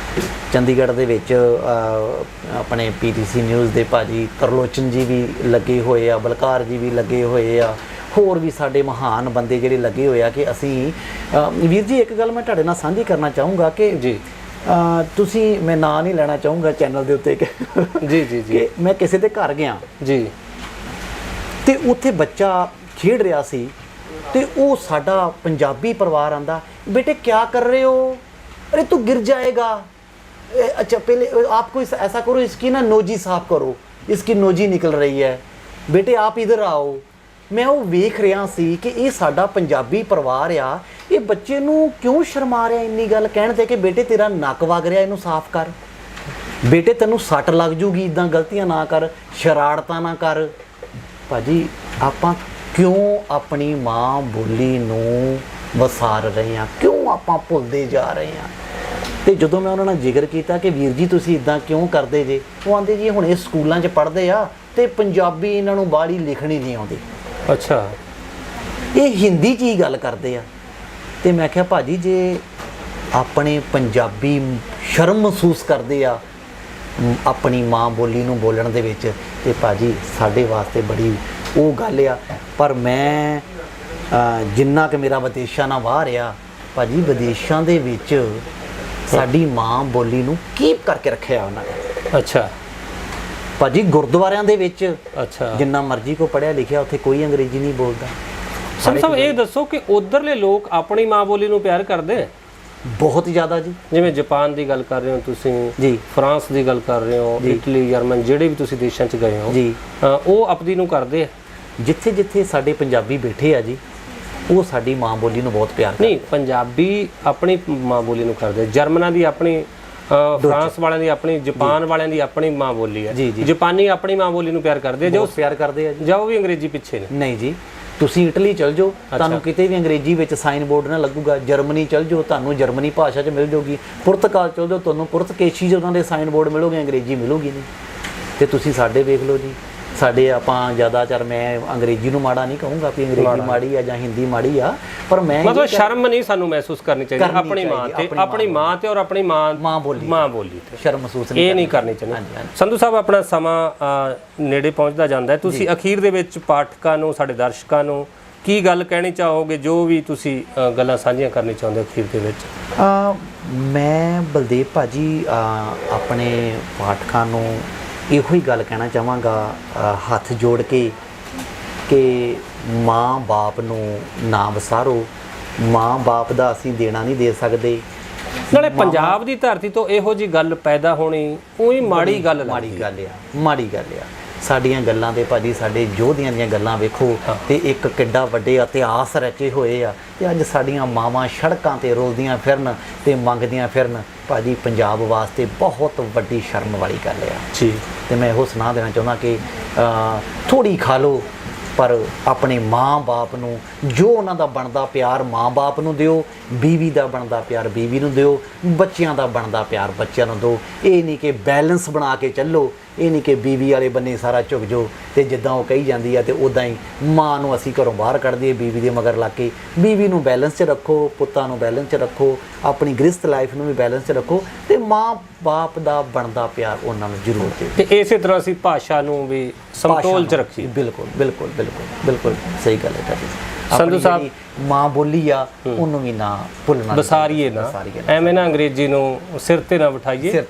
ਚੰਡੀਗੜ੍ਹ ਦੇ ਵਿੱਚ ਆਪਣੇ PTC ਨਿਊਜ਼ ਦੇ ਭਾਜੀ ਤਰਲੋਚਨ ਜੀ ਵੀ ਲੱਗੇ ਹੋਏ ਆ, ਬਲਕਾਰ ਜੀ ਵੀ ਲੱਗੇ ਹੋਏ ਆ, ਹੋਰ ਵੀ ਸਾਡੇ ਮਹਾਨ ਬੰਦੇ ਜਿਹੜੇ ਲੱਗੇ ਹੋਏ ਆ ਕਿ ਅਸੀਂ ਵੀਰ ਜੀ ਇੱਕ ਗੱਲ ਮੈਂ ਤੁਹਾਡੇ ਨਾਲ ਸਾਂਝੀ ਕਰਨਾ ਚਾਹੂੰਗਾ ਕਿ ਜੀ ਤੁਸੀਂ, ਮੈਂ ਨਾਂ ਨਹੀਂ ਲੈਣਾ ਚਾਹੂੰਗਾ ਚੈਨਲ ਦੇ ਉੱਤੇ ਕਿ ਜੀ ਜੀ ਜੀ, ਕਿ ਮੈਂ ਕਿਸੇ ਦੇ ਘਰ ਗਿਆ ਜੀ ਤੇ ਉੱਥੇ ਬੱਚਾ ਖੇਡ ਰਿਹਾ ਸੀ ਤੇ ਉਹ ਸਾਡਾ ਪੰਜਾਬੀ ਪਰਿਵਾਰ ਆਂਦਾ, ਬੇਟੇ ਕਿਆ ਕਰ ਰਹੇ ਹੋ? अरे तू गिर जाएगा, अच्छा पहले आपको ऐसा करो, इसकी ना नोजी साफ करो, इसकी नोजी निकल रही है, बेटे आप इधर आओ। मैं वो वेख रहा सी कि ये साडा पंजाबी परिवार आ, ये बच्चे नू क्यों शर्मा रहा इन्नी गल कहण ते कि बेटे तेरा नक वग रहा, इनू साफ कर, बेटे तैनू सट लग जूगी, इदां गलतियां ना कर, शरारतां ना कर। भाजी आपां क्यों अपनी माँ बोली नू वसार रहे हैं, क्यों आपां भुलदे जा रहे हैं? ਤੇ ਜਦੋਂ ਮੈਂ ਉਹਨਾਂ ਨਾਲ ਜ਼ਿਕਰ ਕੀਤਾ ਕਿ ਵੀਰ ਜੀ ਤੁਸੀਂ ਇਦਾਂ ਕਿਉਂ ਕਰਦੇ ਜੇ, ਉਹ ਆਂਦੇ ਜੀ ਹੁਣ ਇਹ ਸਕੂਲਾਂ 'ਚ ਪੜ੍ਹਦੇ ਆ ਤੇ ਪੰਜਾਬੀ ਇਹਨਾਂ ਨੂੰ ਬਾਹਲੀ ਲਿਖਣੀ ਨਹੀਂ ਆਉਂਦੀ। ਅੱਛਾ, ਇਹ ਹਿੰਦੀ 'ਚ ਹੀ ਗੱਲ ਕਰਦੇ ਆ। ਤੇ ਮੈਂ ਕਿਹਾ ਭਾਜੀ ਜੇ ਆਪਣੇ ਪੰਜਾਬੀ ਸ਼ਰਮ ਮਹਿਸੂਸ ਕਰਦੇ ਆ ਆਪਣੀ ਮਾਂ ਬੋਲੀ ਨੂੰ ਬੋਲਣ ਦੇ ਵਿੱਚ, ਤੇ ਭਾਜੀ ਸਾਡੇ ਵਾਸਤੇ ਬੜੀ ਉਹ ਗੱਲ ਆ। ਪਰ ਮੈਂ ਜਿੰਨਾ ਕਿ ਮੇਰਾ ਵਿਦੇਸ਼ਾਂ ਨਾਲ ਵਾਹ ਰਿਹਾ ਭਾਜੀ, ਵਿਦੇਸ਼ਾਂ ਦੇ ਵਿੱਚ ਸਾਡੀ ਮਾਂ ਬੋਲੀ ਨੂੰ ਕੀਪ ਕਰਕੇ ਰੱਖਿਆ ਉਹਨਾਂ ਨੇ। ਅੱਛਾ ਭਾਜੀ, ਗੁਰਦੁਆਰਿਆਂ ਦੇ ਵਿੱਚ ਅੱਛਾ ਜਿੰਨਾ ਮਰਜ਼ੀ ਕੋ ਪੜ੍ਹਿਆ ਲਿਖਿਆ ਉੱਥੇ ਕੋਈ ਅੰਗਰੇਜ਼ੀ ਨਹੀਂ ਬੋਲਦਾ। ਸੰਧੂ ਸਾਹਿਬ ਇਹ ਦੱਸੋ ਕਿ ਉਧਰਲੇ ਲੋਕ ਆਪਣੀ ਮਾਂ ਬੋਲੀ ਨੂੰ ਪਿਆਰ ਕਰਦੇ ਆ? ਬਹੁਤ ਜ਼ਿਆਦਾ ਜੀ। ਜਿਵੇਂ ਜਾਪਾਨ ਦੀ ਗੱਲ ਕਰ ਰਹੇ ਹੋ ਤੁਸੀਂ ਜੀ, ਫਰਾਂਸ ਦੀ ਗੱਲ ਕਰ ਰਹੇ ਹੋ, ਇਟਲੀ, ਜਰਮਨ, ਜਿਹੜੇ ਵੀ ਤੁਸੀਂ ਦੇਸ਼ਾਂ 'ਚ ਗਏ ਹੋ ਜੀ, ਉਹ ਆਪਣੀ ਨੂੰ ਕਰਦੇ ਆ? ਜਿੱਥੇ ਜਿੱਥੇ ਸਾਡੇ ਪੰਜਾਬੀ ਬੈਠੇ ਆ ਜੀ, ਉਹ ਸਾਡੀ ਮਾਂ ਬੋਲੀ ਨੂੰ ਬਹੁਤ ਪਿਆਰ ਕਰਦੇ। ਨਹੀਂ, ਪੰਜਾਬੀ ਆਪਣੀ ਮਾਂ ਬੋਲੀ ਨੂੰ ਕਰਦੇ, ਜਰਮਨਾਂ ਦੀ ਆਪਣੀ, ਫਰਾਂਸ ਵਾਲਿਆਂ ਦੀ ਆਪਣੀ, ਜਾਪਾਨ ਵਾਲਿਆਂ ਦੀ ਆਪਣੀ ਮਾਂ ਬੋਲੀ ਹੈ। ਜਾਪਾਨੀ ਆਪਣੀ ਮਾਂ ਬੋਲੀ ਨੂੰ ਪਿਆਰ ਕਰਦੇ ਆ, ਜੋ ਪਿਆਰ ਕਰਦੇ ਆ ਜੀ। ਜਾਂ ਉਹ ਵੀ ਅੰਗਰੇਜ਼ੀ ਪਿੱਛੇ ਨੇ? ਨਹੀਂ ਜੀ, ਤੁਸੀਂ ਇਟਲੀ ਚਲ ਜਾਓ, ਤੁਹਾਨੂੰ ਕਿਤੇ ਵੀ ਅੰਗਰੇਜ਼ੀ ਵਿੱਚ ਸਾਈਨ ਬੋਰਡ ਨਾ ਲੱਗੂਗਾ। ਜਰਮਨੀ ਚਲ ਜਾਓ, ਤੁਹਾਨੂੰ ਜਰਮਨੀ ਭਾਸ਼ਾ 'ਚ ਮਿਲ ਜਾਊਗੀ। ਪੁਰਤਗਾਲ ਚਲ ਜਾਓ, ਤੁਹਾਨੂੰ ਪੁਰਤਗਾਲੀ 'ਚ ਉਹਨਾਂ ਦੇ ਸਾਈਨ ਬੋਰਡ ਮਿਲੋਗੇ, ਅੰਗਰੇਜ਼ੀ ਮਿਲੂਗੀ ਨਹੀਂ। ਤੇ ਤੁਸੀਂ ਸਾਡੇ ਵੇਖ ਲਓ ਜੀ, ਸਾਡੇ ਆਪਾਂ ਜ਼ਿਆਦਾਤਰ, ਮੈਂ ਅੰਗਰੇਜ਼ੀ ਨੂੰ ਮਾੜਾ ਨਹੀਂ ਕਹੂੰਗਾ ਵੀ ਅੰਗਰੇਜ਼ੀ ਮਾੜੀ ਆ ਜਾਂ ਹਿੰਦੀ ਮਾੜੀ ਆ, ਪਰ ਮੈਂ ਮਤਲਬ ਸ਼ਰਮ ਨਹੀਂ ਸਾਨੂੰ ਮਹਿਸੂਸ ਕਰਨੀ ਚਾਹੀਦੀ ਆਪਣੀ ਮਾਂ ਤੇ, ਆਪਣੀ ਮਾਂ ਤੇ ਔਰ ਆਪਣੀ ਮਾਂ ਬੋਲੀ ਤੇ ਸ਼ਰਮ ਮਹਿਸੂਸ ਇਹ ਨਹੀਂ ਕਰਨੀ ਚਾਹੀਦੀ। ਸੰਧੂ ਸਾਹਿਬ, ਆਪਣਾ ਸਮਾਂ ਨੇੜੇ ਪਹੁੰਚਦਾ ਜਾਂਦਾ ਹੈ, ਤੁਸੀਂ ਅਖੀਰ ਦੇ ਵਿੱਚ ਪਾਠਕਾਂ ਨੂੰ, ਸਾਡੇ ਦਰਸ਼ਕਾਂ ਨੂੰ ਕੀ ਗੱਲ ਕਹਿਣੀ ਚਾਹੋਗੇ, ਜੋ ਵੀ ਤੁਸੀਂ ਗੱਲਾਂ ਸਾਂਝੀਆਂ ਕਰਨੀ ਚਾਹੁੰਦੇ ਹੋ ਅਖੀਰ ਦੇ ਵਿੱਚ? ਮੈਂ ਬਲਦੇਵ ਭਾਜੀ ਆਪਣੇ ਪਾਠਕਾਂ ਨੂੰ ਇਹੋ ਹੀ ਗੱਲ ਕਹਿਣਾ ਚਾਹਾਂਗਾ, ਹੱਥ ਜੋੜ ਕੇ, ਕਿ ਮਾਂ ਬਾਪ ਨੂੰ ਨਾ ਵਿਸਾਰੋ। ਮਾਂ ਬਾਪ ਦਾ ਅਸੀਂ ਦੇਣਾ ਨਹੀਂ ਦੇ ਸਕਦੇ। ਨਾਲੇ ਪੰਜਾਬ ਦੀ ਧਰਤੀ ਤੋਂ ਇਹੋ ਜੀ ਗੱਲ ਪੈਦਾ ਹੋਣੀ ਉਹੀ ਮਾੜੀ ਗੱਲ ਆ, ਮਾੜੀ ਗੱਲ ਆ। ਸਾਡੀਆਂ ਗੱਲਾਂ ਦੇ ਭਾਜੀ, ਸਾਡੇ ਯੋਧਿਆਂ ਦੀਆਂ ਗੱਲਾਂ ਵੇਖੋ, ਤੇ ਇੱਕ ਕਿੱਡਾ ਵੱਡੇ ਇਤਿਹਾਸ ਰਚੇ ਹੋਏ ਆ, ਤੇ ਅੱਜ ਸਾਡੀਆਂ ਮਾਵਾਂ ਸੜਕਾਂ ਤੇ ਰੋਲਦੀਆਂ ਫਿਰਨ ਤੇ ਮੰਗਦੀਆਂ ਫਿਰਨ। ਭਾਜੀ, ਪੰਜਾਬ ਵਾਸਤੇ ਬਹੁਤ ਵੱਡੀ ਸ਼ਰਮ ਵਾਲੀ ਗੱਲ ਆ ਜੀ। ਤੇ ਮੈਂ ਇਹੋ ਸੁਣਾ ਦੇਣਾ ਚਾਹੁੰਦਾ ਕਿ ਥੋੜੀ ਖਾ ਲਓ, ਪਰ ਆਪਣੇ ਮਾਂ ਬਾਪ ਨੂੰ ਜੋ ਉਹਨਾਂ ਦਾ ਬਣਦਾ ਪਿਆਰ ਮਾਂ ਬਾਪ ਨੂੰ ਦਿਓ, ਬੀਵੀ ਦਾ ਬਣਦਾ ਪਿਆਰ ਬੀਵੀ ਨੂੰ ਦਿਓ, ਬੱਚਿਆਂ ਦਾ ਬਣਦਾ ਪਿਆਰ ਬੱਚਿਆਂ ਨੂੰ ਦਿਓ। ਇਹ ਨਹੀਂ ਕਿ ਬੈਲੈਂਸ ਬਣਾ ਕੇ ਚੱਲੋ, ਇਹ ਨਹੀਂ ਕਿ ਬੀਵੀ ਵਾਲੇ ਬੰਨੇ ਸਾਰਾ ਝੁਕ ਜਾਓ ਤੇ ਜਿੱਦਾਂ ਉਹ ਕਹੀ ਜਾਂਦੀ ਆ ਤੇ ਉਦਾਂ ਹੀ ਮਾਂ ਨੂੰ ਅਸੀਂ ਘਰੋਂ ਬਾਹਰ ਕੱਢ ਦਈਏ ਬੀਵੀ ਦੇ ਮਗਰ ਲੱਗ ਕੇ। ਬੀਵੀ ਨੂੰ ਬੈਲੈਂਸ 'ਚ ਰੱਖੋ, ਪੁੱਤਾਂ ਨੂੰ ਬੈਲੈਂਸ 'ਚ ਰੱਖੋ, ਆਪਣੀ ਗ੍ਰਿਸਤ ਲਾਈਫ ਨੂੰ ਵੀ ਬੈਲੈਂਸ 'ਚ ਰੱਖੋ, ਤੇ ਮਾਂ ਬਾਪ ਦਾ ਬਣਦਾ ਪਿਆਰ ਉਹਨਾਂ ਨੂੰ ਜ਼ਰੂਰ ਦਿਓ। ਤੇ ਇਸੇ ਤਰ੍ਹਾਂ ਅਸੀਂ ਭਾਸ਼ਾ ਨੂੰ ਵੀ ਸਮਤੋਲ 'ਚ ਰੱਖੀਏ। ਬਿਲਕੁਲ ਬਿਲਕੁਲ ਬਿਲਕੁਲ ਬਿਲਕੁਲ ਸਹੀ ਗੱਲ ਹੈ ਤੁਹਾਡੀ। ਸੰਧੂ ਸਾਹਿਬ, ਮਾਂ ਬੋਲੀ ਆ ਉਹਨੂੰ ਵੀ ਨਾ ਭੁੱਲਣਾ, ਵਿਸਾਰੀਏ ਨਾ, ਐਵੇਂ ਨਾ ਅੰਗਰੇਜ਼ੀ ਨੂੰ ਸਿਰ ਤੇ ਨਾ ਬਿਠਾਈਏ,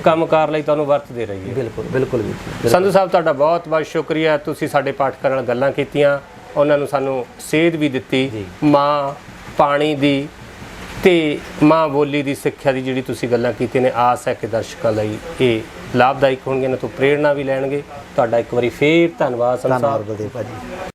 ਕੰਮਕਾਰ ਲਈ ਤੁਹਾਨੂੰ ਵਰਤਦੇ ਰਹੀਏ। ਬਿਲਕੁਲ ਬਿਲਕੁਲ ਬਿਲਕੁਲ। ਸੰਧੂ ਸਾਹਿਬ, ਤੁਹਾਡਾ ਬਹੁਤ ਬਹੁਤ ਸ਼ੁਕਰੀਆ। ਤੁਸੀਂ ਸਾਡੇ ਪਾਠਕਾਂ ਨਾਲ ਗੱਲਾਂ ਕੀਤੀਆਂ, ਉਹਨਾਂ ਨੂੰ ਸਾਨੂੰ ਸੇਧ ਵੀ ਦਿੱਤੀ ਮਾਂ ਪਾਣੀ ਦੀ ਤੇ ਮਾਂ ਬੋਲੀ ਦੀ ਸਿੱਖਿਆ ਦੀ। ਜਿਹੜੀ ਤੁਸੀਂ ਗੱਲਾਂ ਕੀਤੀਆਂ ਨੇ, ਆਸ ਹੈ ਕਿ ਦਰਸ਼ਕਾਂ ਲਈ ਇਹ ਲਾਭਦਾਇਕ ਹੋਣਗੇ, ਇਹਨਾਂ ਤੋਂ ਪ੍ਰੇਰਣਾ ਵੀ ਲੈਣਗੇ। ਤੁਹਾਡਾ ਇੱਕ ਵਾਰੀ ਫੇਰ ਧੰਨਵਾਦ ਸੰਧੂ ਸਾਹਿਬ। ਬਲਦੇਵ ਭਾਜੀ।